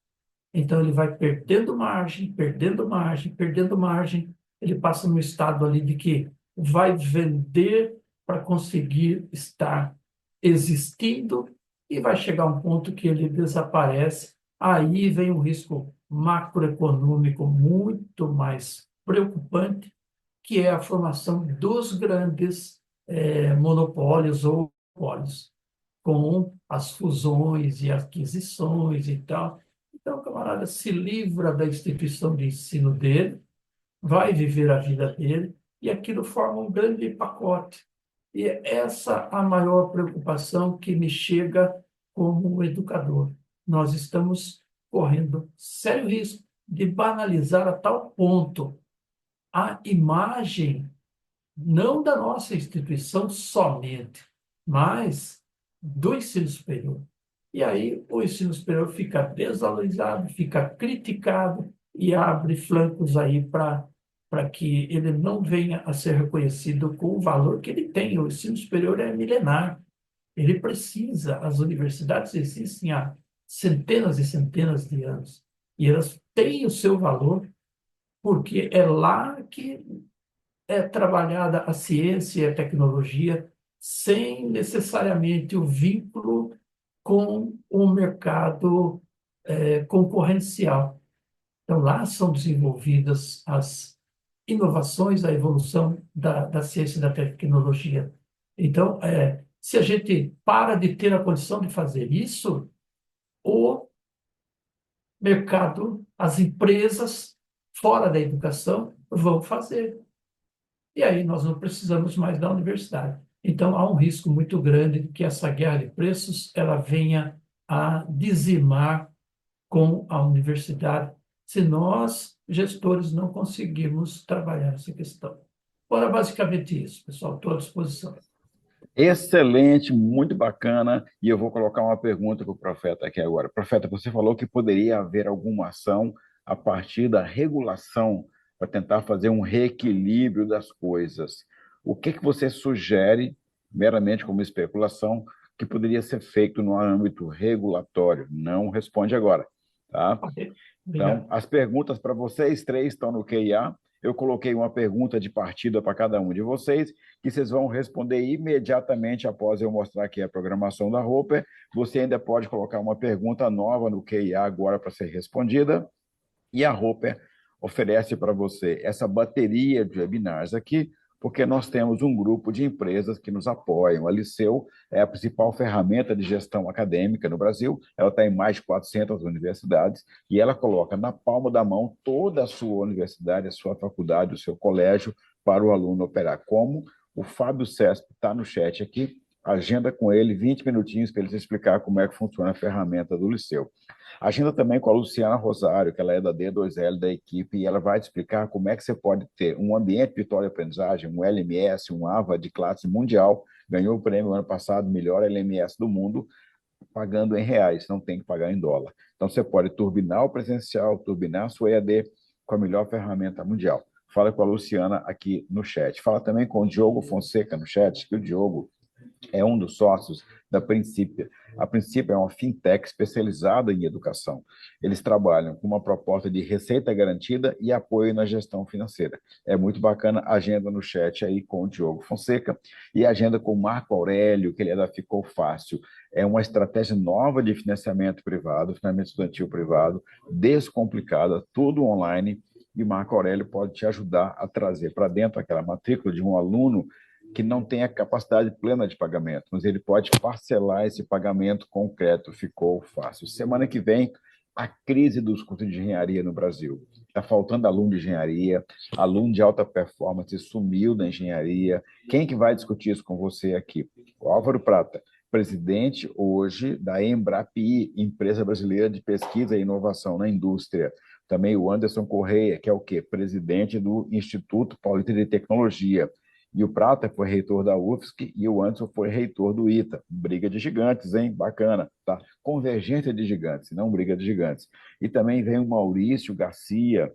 Então, ele vai perdendo margem, perdendo margem, perdendo margem. Ele passa no estado ali de que vai vender para conseguir estar existindo e vai chegar um ponto que ele desaparece. Aí vem um risco macroeconômico muito mais preocupante, que é a formação dos grandes monopólios ou pólios, com as fusões e aquisições e tal. Então, o camarada se livra da instituição de ensino dele, vai viver a vida dele, e aquilo forma um grande pacote. E essa é a maior preocupação que me chega como educador. Nós estamos correndo sério risco de banalizar a tal ponto a imagem, não da nossa instituição somente, mas do ensino superior. E aí o ensino superior fica desvalorizado, fica criticado e abre flancos aí para para que ele não venha a ser reconhecido com o valor que ele tem. O ensino superior é milenar. Ele precisa, as universidades existem há centenas e centenas de anos, e elas têm o seu valor, porque é lá que é trabalhada a ciência e a tecnologia, sem necessariamente o vínculo com o mercado concorrencial. Então, lá são desenvolvidas as inovações, a evolução da ciência e da tecnologia. Então, se a gente para de ter a condição de fazer isso, o mercado, as empresas fora da educação vão fazer. E aí nós não precisamos mais da universidade. Então, há um risco muito grande de que essa guerra de preços ela venha a dizimar com a universidade, se nós, gestores, não conseguirmos trabalhar essa questão. Ora, basicamente isso, pessoal, estou à disposição. Excelente, muito bacana. E eu vou colocar uma pergunta para o Profeta aqui agora. Profeta, você falou que poderia haver alguma ação a partir da regulação para tentar fazer um reequilíbrio das coisas. O que que você sugere, meramente como especulação, que poderia ser feito no âmbito regulatório? Não responde agora, tá? Ok, Então, obrigado. as perguntas para vocês três estão no QIA. Eu coloquei uma pergunta de partida para cada um de vocês, que vocês vão responder imediatamente após eu mostrar aqui a programação da Roper. Você ainda pode colocar uma pergunta nova no QIA agora para ser respondida. E a Roper oferece para você essa bateria de webinars aqui, porque nós temos um grupo de empresas que nos apoiam. A Liceu é a principal ferramenta de gestão acadêmica no Brasil, ela está em mais de 400 universidades, e ela coloca na palma da mão toda a sua universidade, a sua faculdade, o seu colégio, para o aluno operar. Como o Fábio Cesp está no chat aqui, agenda com ele 20 minutinhos para ele explicar como é que funciona a ferramenta do Liceu. Agenda também com a Luciana Rosário, que ela é da D2L da equipe, e ela vai te explicar como é que você pode ter um ambiente de vitória-aprendizagem, um LMS, um AVA de classe mundial, ganhou o prêmio ano passado, melhor LMS do mundo, pagando em reais, não tem que pagar em dólar. Então, você pode turbinar o presencial, turbinar a sua EAD com a melhor ferramenta mundial. Fala com a Luciana aqui no chat. Fala também com o Diogo Fonseca no chat, que o Diogo é um dos sócios da Princípia. A Princípia é uma fintech especializada em educação. Eles trabalham com uma proposta de receita garantida e apoio na gestão financeira. É muito bacana a agenda no chat aí com o Diogo Fonseca e a agenda com o Marco Aurélio, que ele é da Ficou Fácil. É uma estratégia nova de financiamento privado, financiamento estudantil privado, descomplicada, tudo online, e Marco Aurélio pode te ajudar a trazer para dentro aquela matrícula de um aluno que não tem a capacidade plena de pagamento, mas ele pode parcelar esse pagamento com crédito. Ficou fácil. Semana que vem, a crise dos cursos de engenharia no Brasil. Está faltando aluno de engenharia, aluno de alta performance sumiu da engenharia. Quem que vai discutir isso com você aqui? O Álvaro Prata, presidente hoje da Embrapi, empresa brasileira de pesquisa e inovação na indústria. Também o Anderson Correia, que é o quê? Presidente do Instituto Paulista de Tecnologia. E o Prata foi reitor da UFSC e o Anderson foi reitor do ITA. Briga de gigantes, hein? Bacana, tá? Convergência de gigantes, não briga de gigantes. E também vem o Maurício Garcia.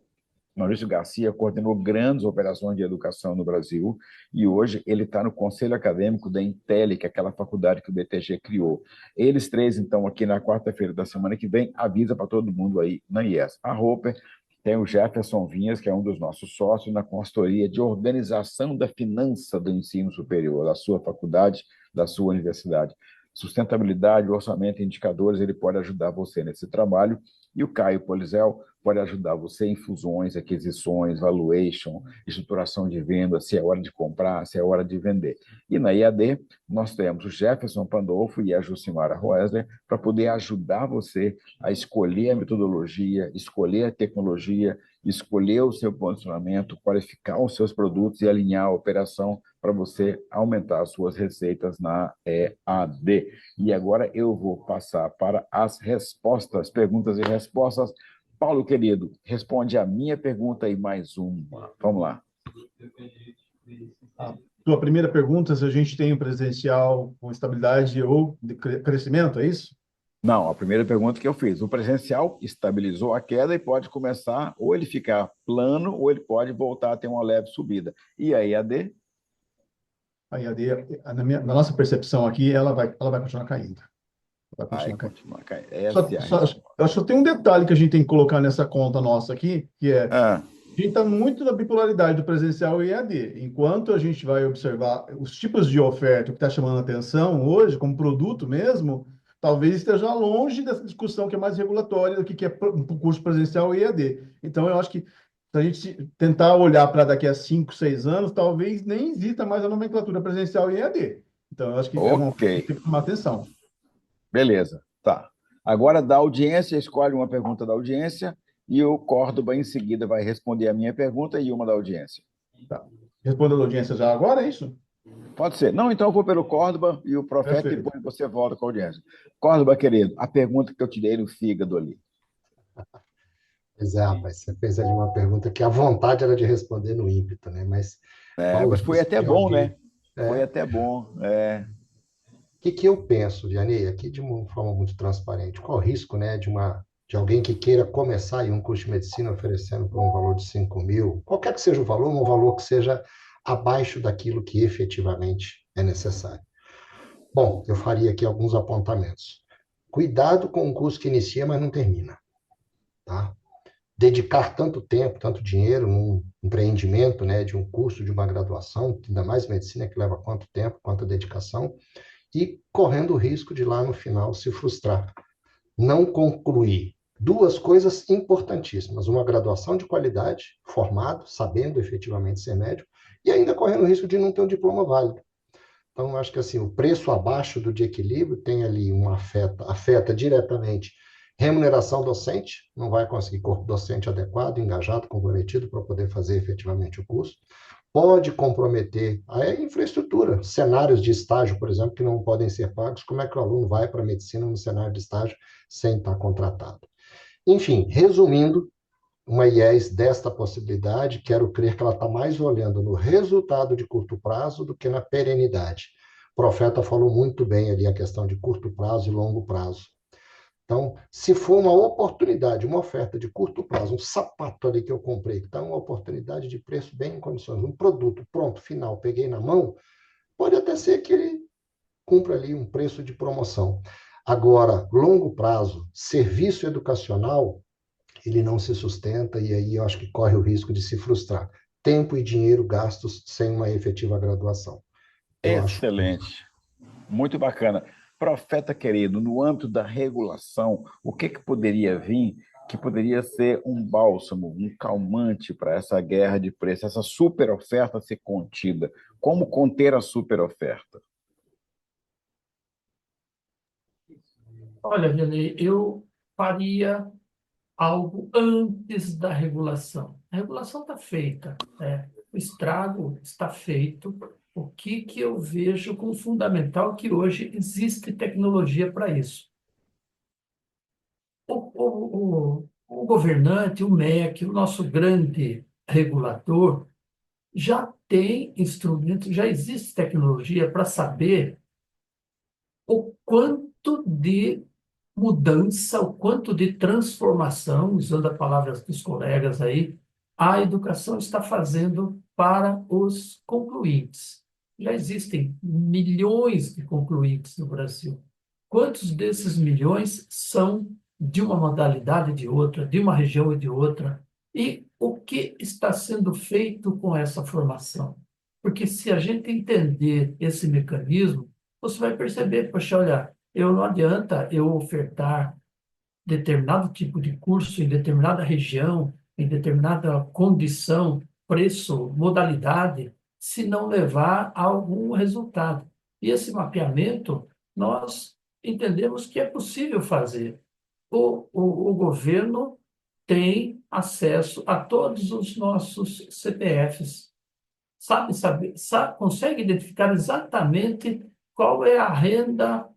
Maurício Garcia coordenou grandes operações de educação no Brasil e hoje ele está no Conselho Acadêmico da Intel, que é aquela faculdade que o BTG criou. Eles três, então, aqui na quarta-feira da semana que vem, avisa para todo mundo aí na IES. A Roper tem o Jefferson Vinhas, que é um dos nossos sócios na consultoria de organização da finança do ensino superior, da sua faculdade, da sua universidade. Sustentabilidade, orçamento e indicadores, ele pode ajudar você nesse trabalho. E o Caio Polizel pode ajudar você em fusões, aquisições, valuation, estruturação de venda, se é hora de comprar, se é hora de vender. E na IAD, nós temos o Jefferson Pandolfo e a Jucimara Roesler para poder ajudar você a escolher a metodologia, escolher a tecnologia, escolher o seu posicionamento, qualificar os seus produtos e alinhar a operação para você aumentar as suas receitas na EAD. E agora eu vou passar para as respostas, perguntas e respostas. Paulo, querido, responde a minha pergunta e mais uma. Vamos lá. A tua primeira pergunta, se a gente tem um presencial com estabilidade ou de crescimento, é isso? Não, a primeira pergunta que eu fiz. O presencial estabilizou a queda e pode começar, ou ele ficar plano, ou ele pode voltar a ter uma leve subida. E a EAD? A IAD, na nossa percepção aqui, ela vai continuar caindo. Vai Vai continuar caindo. continuar caindo. Só, Essa é a só, resposta. eu acho que tem um detalhe que a gente tem que colocar nessa conta nossa aqui, que é Ah, a gente está muito na bipolaridade do presencial e EAD. Enquanto a gente vai observar os tipos de oferta, o que está chamando a atenção hoje, como produto mesmo, talvez esteja longe dessa discussão que é mais regulatória do que é um curso presencial e EAD. Então, eu acho que se a gente tentar olhar para daqui a 5, 6 anos, talvez nem exista mais a nomenclatura presencial e EAD. Então, eu acho que é uma ok. coisa que tem que tomar atenção. Beleza. Tá. Agora, da audiência, escolhe uma pergunta da audiência e o Córdoba, em seguida, vai responder a minha pergunta e uma da audiência. Tá. Respondendo a audiência já agora, é isso? Pode ser. Não, então eu vou pelo Córdoba e o Profeta e Perfeito. depois você volta com a audiência. Córdoba, querido, a pergunta que eu te dei no fígado ali. Pois é, rapaz, você fez ali uma pergunta que a vontade era de responder no ímpeto, né? Mas É, qual o mas foi risco até de bom, né? alguém... Foi É, até bom. É. que eu penso, Vianney, aqui de uma forma muito transparente, qual o risco, né, de alguém que queira começar em um curso de medicina oferecendo por um valor de 5.000, qualquer que seja o valor, um valor que seja abaixo daquilo que efetivamente é necessário. Bom, eu faria aqui alguns apontamentos. Cuidado com um curso que inicia, mas não termina, tá? Dedicar tanto tempo, tanto dinheiro num empreendimento, né, de um curso, de uma graduação, ainda mais medicina que leva quanto tempo, quanta dedicação, e correndo o risco de lá no final se frustrar, não concluir. Duas coisas importantíssimas: uma graduação de qualidade, formado, sabendo efetivamente ser médico, e ainda correndo o risco de não ter um diploma válido. Então, acho que assim, o preço abaixo do de equilíbrio tem ali afeta diretamente remuneração docente, não vai conseguir corpo docente adequado, engajado, comprometido para poder fazer efetivamente o curso. Pode comprometer a infraestrutura, cenários de estágio, por exemplo, que não podem ser pagos. Como é que o aluno vai para a medicina no cenário de estágio sem estar contratado? Enfim, resumindo, uma IES desta possibilidade, quero crer que ela está mais olhando no resultado de curto prazo do que na perenidade. O Profeta falou muito bem ali a questão de curto prazo e longo prazo. Então, se for uma oportunidade, uma oferta de curto prazo, um sapato ali que eu comprei, que está uma oportunidade de preço bem em condições, um produto pronto, final, peguei na mão, pode até ser que ele cumpra ali um preço de promoção. Agora, longo prazo, serviço educacional, ele não se sustenta e aí eu acho que corre o risco de se frustrar. Tempo e dinheiro gastos sem uma efetiva graduação. Eu acho. Excelente. Muito bacana. Profeta querido, no âmbito da regulação, o que que poderia vir que poderia ser um bálsamo, um calmante para essa guerra de preço, essa super oferta ser contida? Como conter a super oferta? Olha, Vianney, eu faria algo antes da regulação. A regulação está feita, o estrago está feito. O que eu vejo como fundamental é que hoje existe tecnologia para isso. O governante, o MEC, o nosso grande regulador, já tem instrumentos, já existe tecnologia para saber o quanto de mudança, o quanto de transformação, usando a palavra dos colegas aí, a educação está fazendo para os concluintes. Já existem milhões de concluintes no Brasil. Quantos desses milhões são de uma modalidade de outra, de uma região e de outra? E o que está sendo feito com essa formação? Porque se a gente entender esse mecanismo, você vai perceber, poxa, olha, não adianta eu ofertar determinado tipo de curso em determinada região, em determinada condição, preço, modalidade, se não levar a algum resultado. E esse mapeamento, nós entendemos que é possível fazer. O governo tem acesso a todos os nossos CPFs, consegue identificar exatamente qual é a renda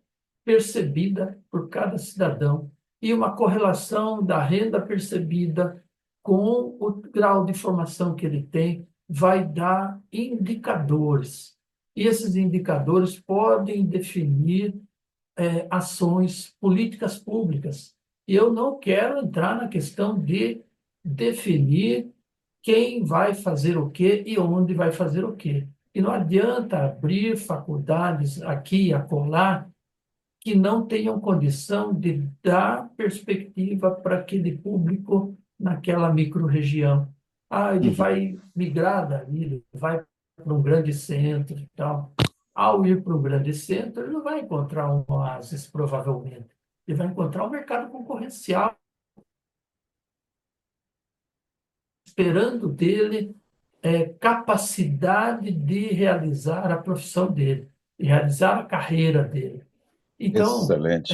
percebida por cada cidadão e uma correlação da renda percebida com o grau de formação que ele tem vai dar indicadores. E esses indicadores podem definir ações, políticas públicas. E eu não quero entrar na questão de definir quem vai fazer o quê e onde vai fazer o quê. E não adianta abrir faculdades aqui e acolá que não tenham condição de dar perspectiva para aquele público naquela micro-região. Ah, ele Uhum. vai migrar dali, ele vai para um grande centro e tal. Ao ir para um grande centro, ele não vai encontrar um oásis, provavelmente. Ele vai encontrar um mercado concorrencial esperando dele capacidade de realizar a profissão dele, de realizar a carreira dele. Então, Excelente.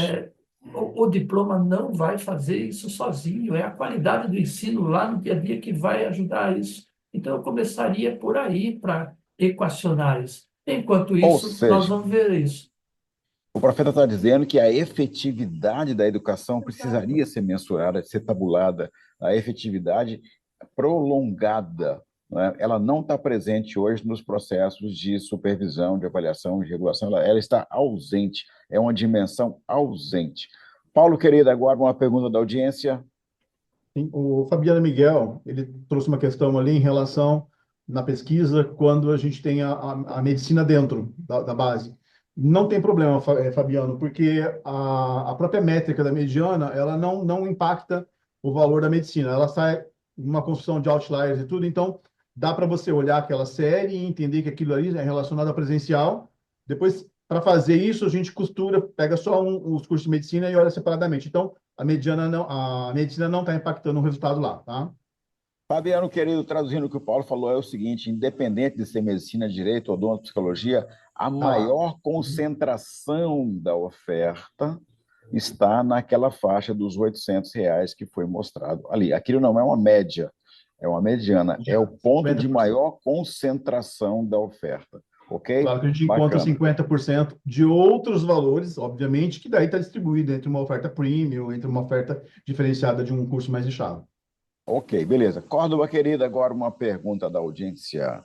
o diploma não vai fazer isso sozinho, é a qualidade do ensino lá no dia a dia que vai ajudar isso. Então, eu começaria por aí para equacionar isso. Enquanto Ou isso, nós seja, vamos ver isso. o profeta está dizendo que a efetividade da educação precisaria ser mensurada, ser tabulada, a efetividade prolongada, né? Ela não está presente hoje nos processos de supervisão, de avaliação, de regulação, ela está ausente, é uma dimensão ausente. Paulo, querido, agora uma pergunta da audiência. Sim, o Fabiano Miguel, ele trouxe uma questão ali em relação na pesquisa, quando a gente tem a medicina dentro da base. Não tem problema, Fabiano, porque a própria métrica da mediana, ela não impacta o valor da medicina. Ela sai uma construção de outliers e tudo, então dá para você olhar aquela série e entender que aquilo ali é relacionado a presencial. Depois, para fazer isso, a gente costura, pega só os cursos de medicina e olha separadamente. Então, a medicina não está impactando o resultado lá, tá? Fabiano, querido, traduzindo o que o Paulo falou, é o seguinte: independente de ser medicina, direito, odonto, psicologia, a Tá lá. maior concentração da oferta está naquela faixa dos R$ 800 que foi mostrado ali. Aquilo não é uma média, é uma mediana, é o ponto de 50%. maior concentração da oferta, ok? Claro que a gente encontra Bacana. 50% de outros valores, obviamente, que daí está distribuído entre uma oferta premium, entre uma oferta diferenciada de um curso mais nichado. Ok, beleza. Córdoba, querida, agora uma pergunta da audiência.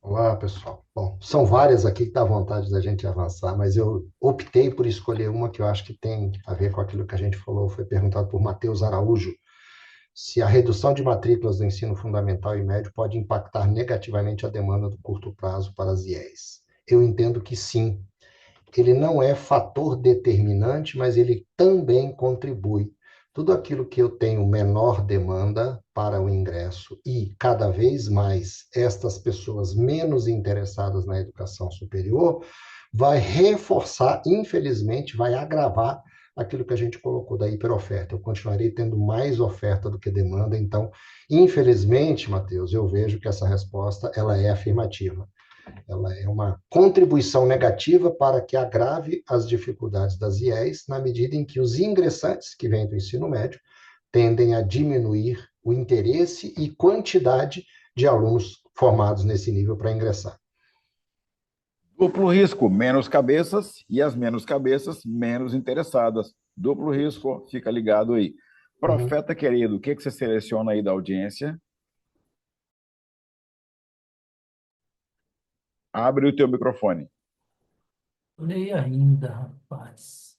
Olá, pessoal. Bom, são várias aqui que dá vontade da gente avançar, mas eu optei por escolher uma que eu acho que tem a ver com aquilo que a gente falou. Foi perguntado por Matheus Araújo se a redução de matrículas do ensino fundamental e médio pode impactar negativamente a demanda do curto prazo para as IES. Eu entendo que sim. Ele não é fator determinante, mas ele também contribui. Tudo aquilo que eu tenho menor demanda para o ingresso e cada vez mais estas pessoas menos interessadas na educação superior, vai reforçar, infelizmente, vai agravar aquilo que a gente colocou da hiperoferta. Eu continuarei tendo mais oferta do que demanda, então, infelizmente, Matheus, eu vejo que essa resposta ela é afirmativa. Ela é uma contribuição negativa para que agrave as dificuldades das IES, na medida em que os ingressantes que vêm do ensino médio tendem a diminuir o interesse e quantidade de alunos formados nesse nível para ingressar. Duplo risco, menos cabeças, e as menos cabeças, menos interessadas. Duplo risco, fica ligado aí. Profeta querido, o que você seleciona aí da audiência? Abre o teu microfone. Leia ainda, rapaz.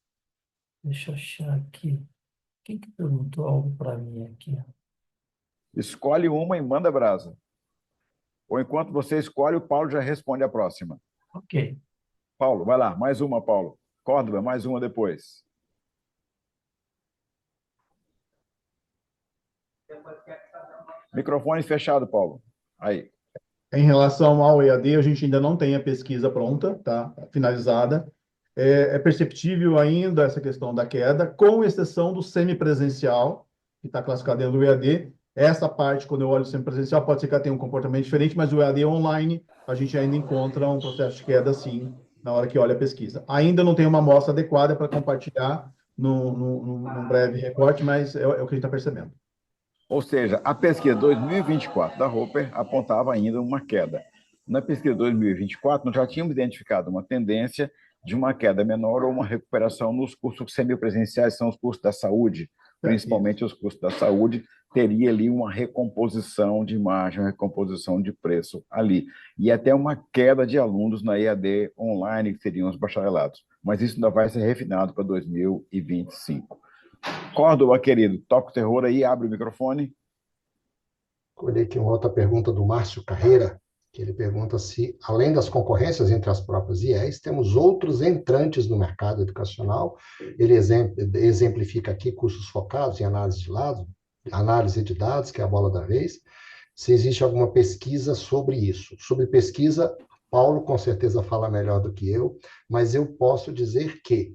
Deixa eu achar aqui. Quem que perguntou algo para mim aqui? Escolhe uma e manda brasa. Ou enquanto você escolhe, o Paulo já responde a próxima. Ok. Paulo, vai lá, mais uma, Paulo. Córdoba, mais uma depois. Microfone fechado, Paulo. Aí. Em relação ao EAD, a gente ainda não tem a pesquisa pronta, tá? Finalizada. É perceptível ainda essa questão da queda, com exceção do semipresencial, que está classificado dentro do EAD. Essa parte, quando eu olho o semipresencial, pode ser que ela tenha um comportamento diferente, mas o EAD online, a gente ainda encontra um processo de queda, sim, na hora que olha a pesquisa. Ainda não tem uma amostra adequada para compartilhar num breve recorte, mas é o que a gente está percebendo. Ou seja, a pesquisa 2024 da Roper apontava ainda uma queda. Na pesquisa 2024, nós já tínhamos identificado uma tendência de uma queda menor ou uma recuperação nos cursos semipresenciais, são os cursos da saúde, principalmente os cursos da saúde, teria ali uma recomposição de margem, uma recomposição de preço ali. E até uma queda de alunos na EAD online, que seriam os bacharelados. Mas isso ainda vai ser refinado para 2025. Córdoba, querido, toca o terror aí, abre o microfone. Olhei aqui uma outra pergunta do Márcio Carreira, que ele pergunta se, além das concorrências entre as próprias IES, temos outros entrantes no mercado educacional. Ele exemplifica aqui cursos focados em análise de dados, que é a bola da vez. Se existe alguma pesquisa sobre isso. Sobre pesquisa, Paulo com certeza fala melhor do que eu, mas eu posso dizer que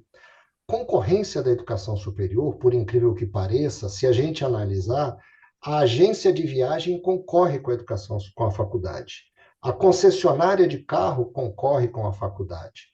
concorrência da educação superior, por incrível que pareça, se a gente analisar, a agência de viagem concorre com a educação, com a faculdade. A concessionária de carro concorre com a faculdade.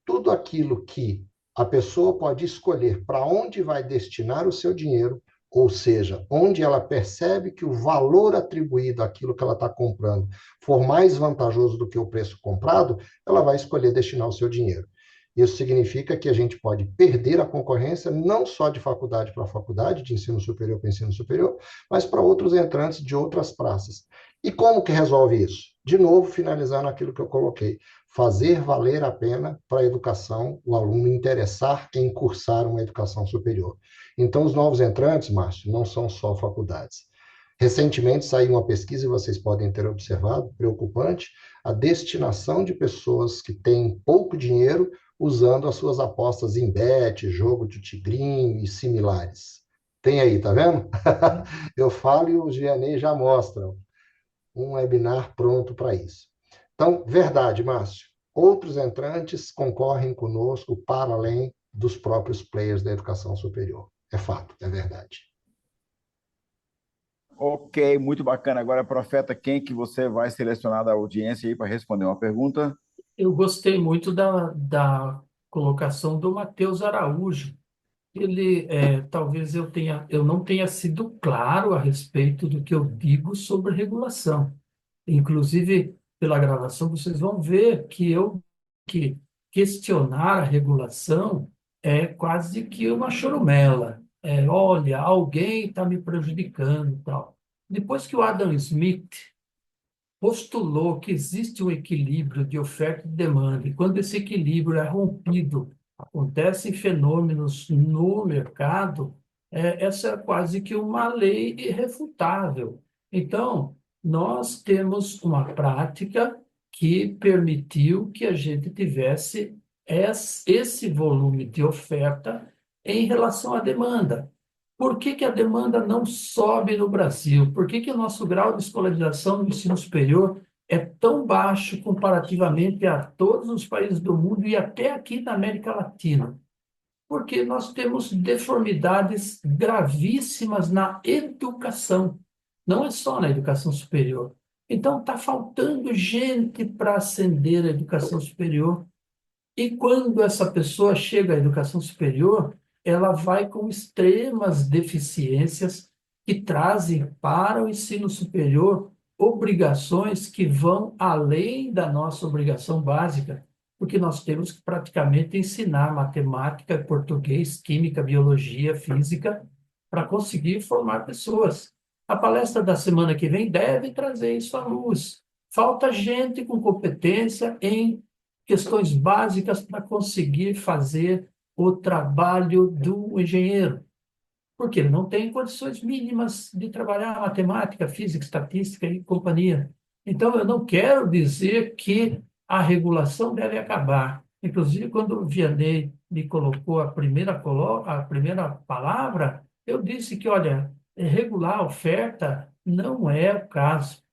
Tudo aquilo que a pessoa pode escolher para onde vai destinar o seu dinheiro, ou seja, onde ela percebe que o valor atribuído àquilo que ela está comprando for mais vantajoso do que o preço comprado, ela vai escolher destinar o seu dinheiro. Isso significa que a gente pode perder a concorrência não só de faculdade para faculdade, de ensino superior para ensino superior, mas para outros entrantes de outras praças. E como que resolve isso? De novo, finalizando aquilo que eu coloquei, fazer valer a pena para a educação, o aluno interessar em cursar uma educação superior. Então, os novos entrantes, Márcio, não são só faculdades. Recentemente saiu uma pesquisa, e vocês podem ter observado, preocupante, a destinação de pessoas que têm pouco dinheiro usando as suas apostas em bet, jogo de tigrinho e similares. Tem aí, tá vendo? Eu falo e o Gianei já mostra um webinar pronto para isso. Então, verdade, Márcio. Outros entrantes concorrem conosco para além dos próprios players da educação superior. É fato, é verdade. Ok, muito bacana. Agora, profeta, quem que você vai selecionar da audiência aí para responder uma pergunta? Eu gostei muito da colocação do Matheus Araújo. Talvez eu não tenha sido claro a respeito do que eu digo sobre regulação. Inclusive, pela gravação, vocês vão ver que questionar a regulação é quase que uma chorumela. Olha, alguém está me prejudicando e tal. Depois que o Adam Smith postulou que existe um equilíbrio de oferta e demanda, e quando esse equilíbrio é rompido, acontecem fenômenos no mercado, essa é quase que uma lei irrefutável. Então, nós temos uma prática que permitiu que a gente tivesse esse volume de oferta em relação à demanda. Por que que a demanda não sobe no Brasil? Por que que o nosso grau de escolarização no ensino superior é tão baixo comparativamente a todos os países do mundo e até aqui na América Latina? Porque nós temos deformidades gravíssimas na educação, não é só na educação superior. Então, está faltando gente para ascender a educação superior. E quando essa pessoa chega à educação superior, ela vai com extremas deficiências que trazem para o ensino superior obrigações que vão além da nossa obrigação básica, porque nós temos que praticamente ensinar matemática, português, química, biologia, física, para conseguir formar pessoas. A palestra da semana que vem deve trazer isso à luz. Falta gente com competência em questões básicas para conseguir fazer o trabalho do engenheiro, porque ele não tem condições mínimas de trabalhar matemática, física, estatística e companhia. Então, eu não quero dizer que a regulação deve acabar. Inclusive, quando o Vianney me colocou a primeira palavra, eu disse que, olha, regular a oferta não é o caso.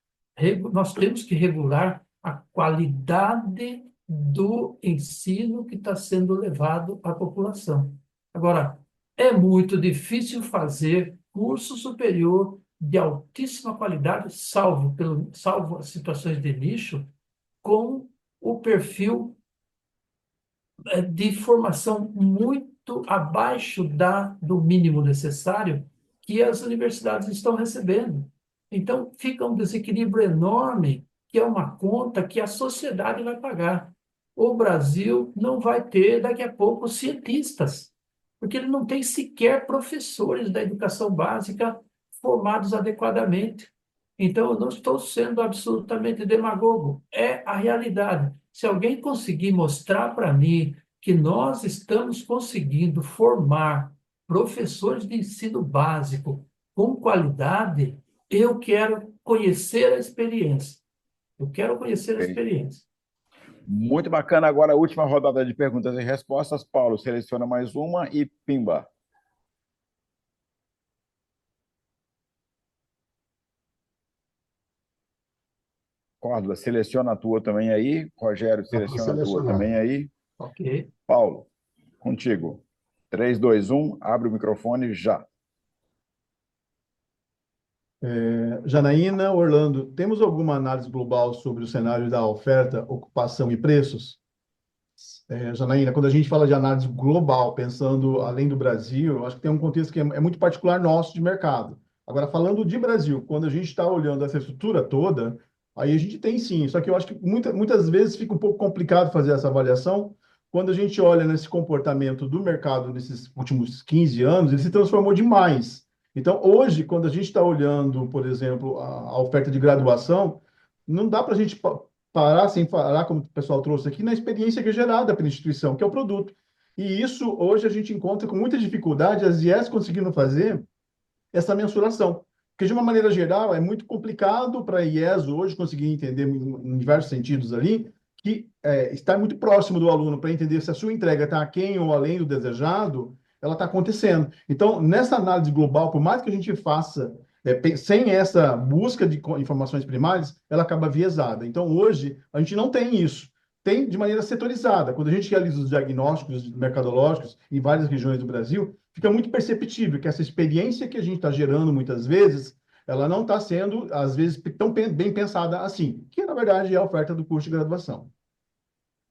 Nós temos que regular a qualidade do ensino que está sendo levado à população. Agora, é muito difícil fazer curso superior de altíssima qualidade, salvo as situações de nicho, com o perfil de formação muito abaixo do mínimo necessário que as universidades estão recebendo. Então, fica um desequilíbrio enorme, que é uma conta que a sociedade vai pagar. O Brasil não vai ter, daqui a pouco, cientistas, porque ele não tem sequer professores da educação básica formados adequadamente. Então, eu não estou sendo absolutamente demagogo, é a realidade. Se alguém conseguir mostrar para mim que nós estamos conseguindo formar professores de ensino básico com qualidade, eu quero conhecer a experiência. Eu quero conhecer a Ok. experiência. Muito bacana. Agora a última rodada de perguntas e respostas. Paulo, seleciona mais uma e pimba. Córdoba, seleciona a tua também aí. Rogério, Dá para seleciona a tua selecionar. também aí. Ok? Paulo, contigo. 3, 2, 1, abre o microfone já. Janaína, Orlando, temos alguma análise global sobre o cenário da oferta, ocupação e preços? Janaína, quando a gente fala de análise global, pensando além do Brasil, eu acho que tem um contexto que é muito particular nosso de mercado. Agora, falando de Brasil, quando a gente está olhando essa estrutura toda, aí a gente tem sim, só que eu acho que muitas vezes fica um pouco complicado fazer essa avaliação quando a gente olha nesse comportamento do mercado nesses últimos 15 anos, ele se transformou demais. Então, hoje, quando a gente está olhando, por exemplo, a oferta de graduação, não dá para a gente parar sem falar, como o pessoal trouxe aqui, na experiência que é gerada pela instituição, que é o produto. E isso, hoje, a gente encontra com muita dificuldade as IES conseguindo fazer essa mensuração. Porque, de uma maneira geral, é muito complicado para a IES hoje conseguir entender, em diversos sentidos ali, que estar muito próximo do aluno para entender se a sua entrega está aquém ou além do desejado, ela está acontecendo. Então, nessa análise global, por mais que a gente faça sem essa busca de informações primárias, ela acaba viesada. Então, hoje, a gente não tem isso. Tem de maneira setorizada. Quando a gente realiza os diagnósticos mercadológicos em várias regiões do Brasil, fica muito perceptível que essa experiência que a gente está gerando muitas vezes, ela não está sendo, às vezes, tão bem pensada assim, que na verdade é a oferta do curso de graduação.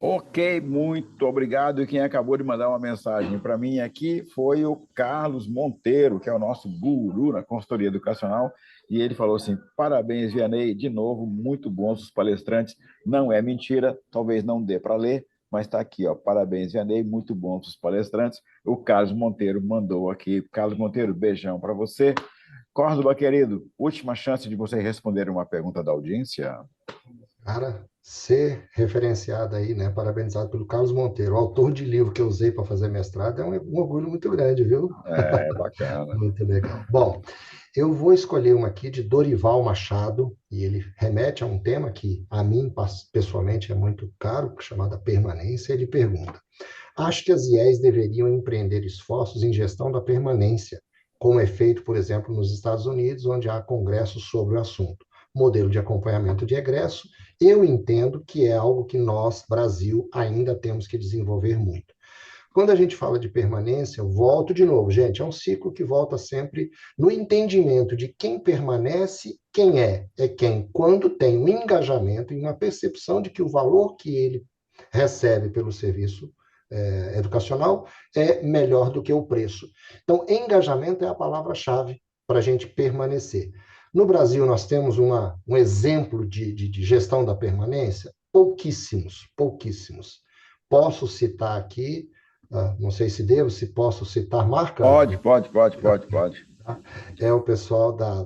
Ok, muito obrigado. E quem acabou de mandar uma mensagem para mim aqui foi o Carlos Monteiro, que é o nosso guru na consultoria educacional. E ele falou assim: parabéns, Vianney, de novo, muito bons os palestrantes. Não é mentira, talvez não dê para ler, mas está aqui, ó. Parabéns, Vianney, muito bons os palestrantes. O Carlos Monteiro mandou aqui. Carlos Monteiro, beijão para você. Córdoba, querido, última chance de você responder uma pergunta da audiência. Cara, ser referenciado aí, né? Parabenizado pelo Carlos Monteiro, autor de livro que eu usei para fazer mestrado, é um orgulho muito grande, viu? É, bacana. Muito legal. Bom, eu vou escolher uma aqui de Dorival Machado, e ele remete a um tema que a mim, pessoalmente, é muito caro, chamada permanência. Ele pergunta: acho que as IES deveriam empreender esforços em gestão da permanência, como é feito, por exemplo, nos Estados Unidos, onde há congressos sobre o assunto. Modelo de acompanhamento de egresso, eu entendo que é algo que nós, Brasil, ainda temos que desenvolver muito. Quando a gente fala de permanência, eu volto de novo, gente, é um ciclo que volta sempre no entendimento de quem permanece, quem é quem, quando tem um engajamento e uma percepção de que o valor que ele recebe pelo serviço educacional é melhor do que o preço. Então, engajamento é a palavra-chave para a gente permanecer. No Brasil, nós temos um exemplo de gestão da permanência? Pouquíssimos, pouquíssimos. Posso citar aqui, não sei se devo, se posso citar marca. Pode. É o pessoal Para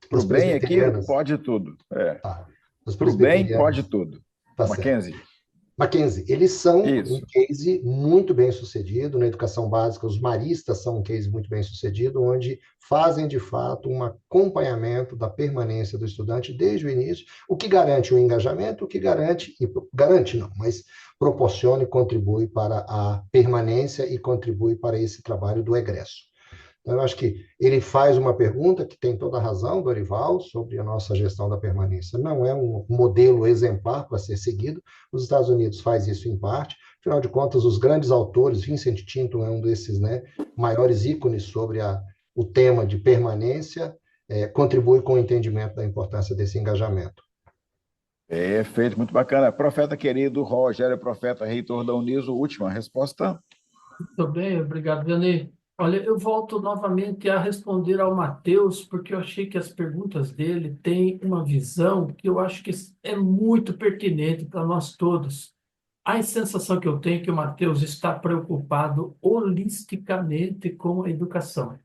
das o bem aqui, presbiterianas. pode tudo. Tá, das Para o bem, pode presbiterianas. tudo. Tá certo. Mackenzie. Mackenzie, eles são um Isso. case muito bem sucedido na educação básica, os maristas são um case muito bem sucedido, onde fazem de fato um acompanhamento da permanência do estudante desde o início, o que garante o engajamento, o que garante não, mas proporciona e contribui para a permanência e contribui para esse trabalho do egresso. Então, eu acho que ele faz uma pergunta que tem toda a razão, Dorival, sobre a nossa gestão da permanência. Não é um modelo exemplar para ser seguido. Os Estados Unidos faz isso em parte. Afinal de contas, os grandes autores, Vincent Tinton é um desses, né, maiores ícones sobre o tema de permanência, contribui com o entendimento da importância desse engajamento. Perfeito, muito bacana. Profeta querido, Rogério, profeta, reitor da Uniso, última resposta. Muito bem, obrigado, Vianney. Olha, eu volto novamente a responder ao Matheus, porque eu achei que as perguntas dele têm uma visão que eu acho que é muito pertinente para nós todos. A sensação que eu tenho é que o Matheus está preocupado holisticamente com a educação.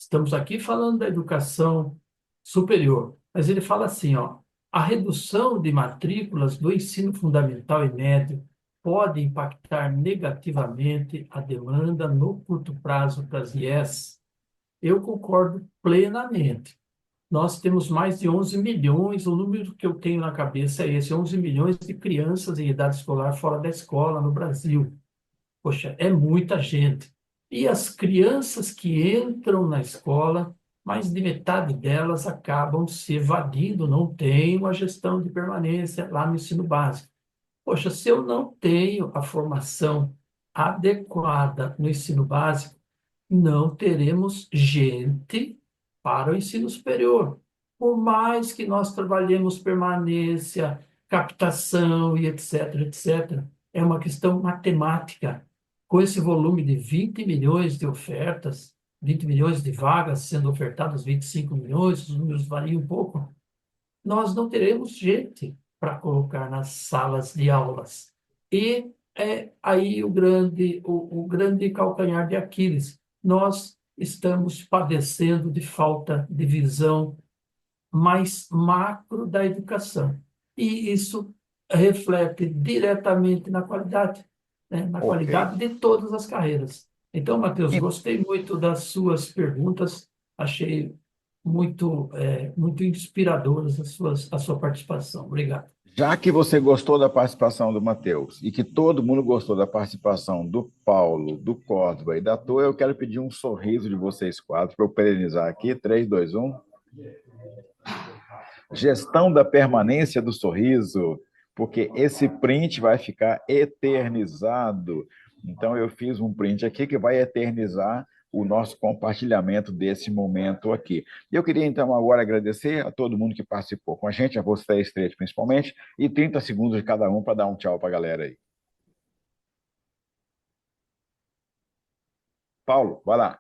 Estamos aqui falando da educação superior, mas ele fala assim, ó, a redução de matrículas do ensino fundamental e médio pode impactar negativamente a demanda no curto prazo para as IES. Eu concordo plenamente. Nós temos mais de 11 milhões, o número que eu tenho na cabeça é esse, 11 milhões de crianças em idade escolar fora da escola no Brasil. Poxa, é muita gente. E as crianças que entram na escola, mais de metade delas acabam se evadindo, não tem uma gestão de permanência lá no ensino básico. Poxa, se eu não tenho a formação adequada no ensino básico, não teremos gente para o ensino superior. Por mais que nós trabalhemos permanência, captação e etc., etc., é uma questão matemática. Com esse volume de 20 milhões de ofertas, 20 milhões de vagas sendo ofertadas, 25 milhões, os números variam um pouco, nós não teremos gente para colocar nas salas de aulas. E é aí o grande calcanhar de Aquiles. Nós estamos padecendo de falta de visão mais macro da educação. E isso reflete diretamente na qualidade, né? Na Ok. qualidade de todas as carreiras. Então, Matheus, E gostei muito das suas perguntas, achei muito inspiradoras a sua participação. Obrigado. já que você gostou da participação do Matheus e que todo mundo gostou da participação do Paulo, do Córdoba e da Toa, eu quero pedir um sorriso de vocês quatro para eu perenizar aqui. 3, 2, 1. Gestão da permanência do sorriso, porque esse print vai ficar eternizado. Então, eu fiz um print aqui que vai eternizar o nosso compartilhamento desse momento aqui. Eu queria, então, agora agradecer a todo mundo que participou com a gente, a vocês três principalmente, e 30 segundos de cada um para dar um tchau para a galera aí. Paulo, vai lá.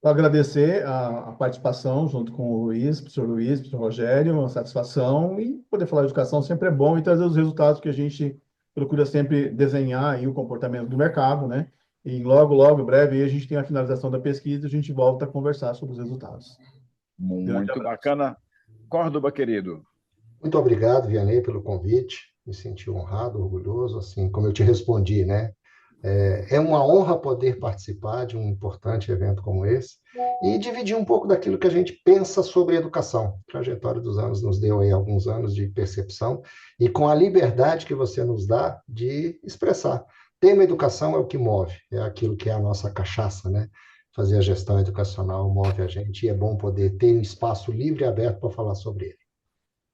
Agradecer a participação junto com o Luiz, professor Luiz, professor Rogério, uma satisfação, e poder falar de educação sempre é bom e trazer os resultados que a gente procura sempre desenhar aí o comportamento do mercado, né? E logo, em breve, aí a gente tem a finalização da pesquisa e a gente volta a conversar sobre os resultados. Grande Muito abraço. bacana. Córdoba, querido. Muito obrigado, Vianney, pelo convite. Me senti honrado, orgulhoso, assim, como eu te respondi, né? É uma honra poder participar de um importante evento como esse e dividir um pouco daquilo que a gente pensa sobre educação. A trajetória dos anos nos deu aí alguns anos de percepção e com a liberdade que você nos dá de expressar. Tema educação é o que move, é aquilo que é a nossa cachaça, né? Fazer a gestão educacional move a gente e é bom poder ter um espaço livre e aberto para falar sobre ele.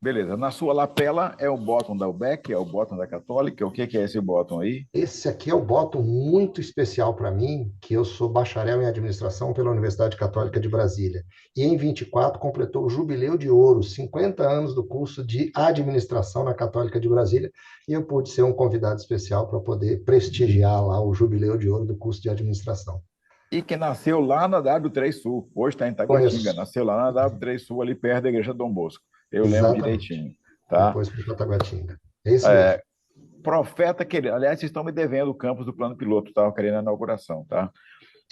Beleza. Na sua lapela é o bottom da UBEC, é o bottom da Católica. O que é esse bottom aí? Esse aqui é o bottom muito especial para mim, que eu sou bacharel em administração pela Universidade Católica de Brasília. E em 24 completou o Jubileu de Ouro, 50 anos do curso de administração na Católica de Brasília, e eu pude ser um convidado especial para poder prestigiar lá o Jubileu de Ouro do curso de administração. E que nasceu lá na W3 Sul. Hoje está em Taguatinga. Começo. Nasceu lá na W3 Sul, ali perto da Igreja Dom Bosco. Eu lembro Exatamente. direitinho. Tá? Depois fui para Taguatinga. É isso mesmo. Profeta querido. Aliás, vocês estão me devendo o campus do plano piloto, tá? Eu querendo a inauguração, tá?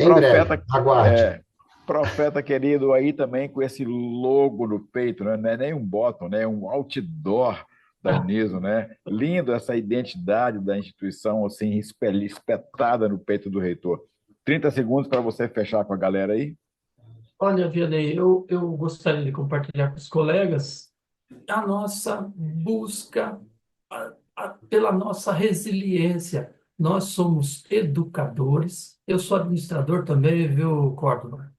Em breve, aguarde. Profeta querido aí também com esse logo no peito, né? Não é nem um bottom, né? É um outdoor da Uniso, né? Lindo essa identidade da instituição, assim, espetada no peito do reitor. 30 segundos para você fechar com a galera aí. Olha, Vianney, eu gostaria de compartilhar com os colegas a nossa busca pela nossa resiliência. Nós somos educadores, eu sou administrador também, viu, Córdoba?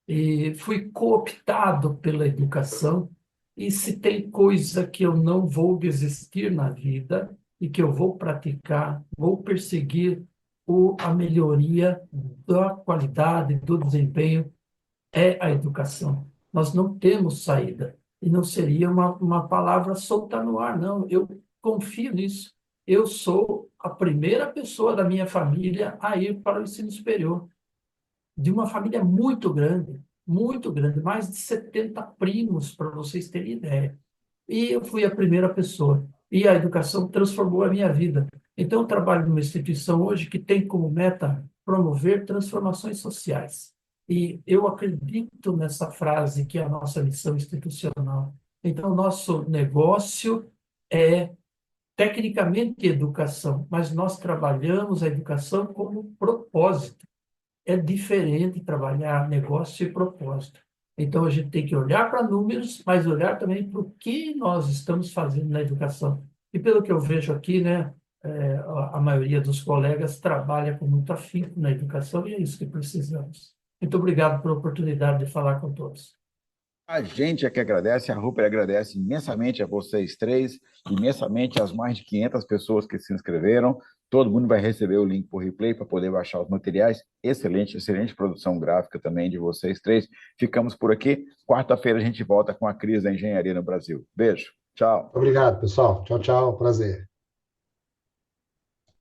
E fui cooptado pela educação, e se tem coisa que eu não vou desistir na vida e que eu vou praticar, vou perseguir a melhoria da qualidade, do desempenho, é a educação. Nós não temos saída. E não seria uma palavra solta no ar, não. Eu confio nisso. Eu sou a primeira pessoa da minha família a ir para o ensino superior. De uma família muito grande, mais de 70 primos, para vocês terem ideia. E eu fui a primeira pessoa. E a educação transformou a minha vida. Então, eu trabalho numa instituição hoje que tem como meta promover transformações sociais. E eu acredito nessa frase que é a nossa missão institucional. Então, nosso negócio é tecnicamente educação, mas nós trabalhamos a educação como propósito. É diferente trabalhar negócio e propósito. Então, a gente tem que olhar para números, mas olhar também para o que nós estamos fazendo na educação. E pelo que eu vejo aqui, né, a maioria dos colegas trabalha com muito afinco na educação e é isso que precisamos. Muito obrigado pela oportunidade de falar com todos. A gente é que agradece, a Rupert agradece imensamente a vocês três, imensamente às mais de 500 pessoas que se inscreveram. Todo mundo vai receber o link por replay para poder baixar os materiais. Excelente, excelente produção gráfica também de vocês três. Ficamos por aqui. Quarta-feira a gente volta com a crise da engenharia no Brasil. Beijo, tchau. Obrigado, pessoal. Tchau, tchau. Prazer.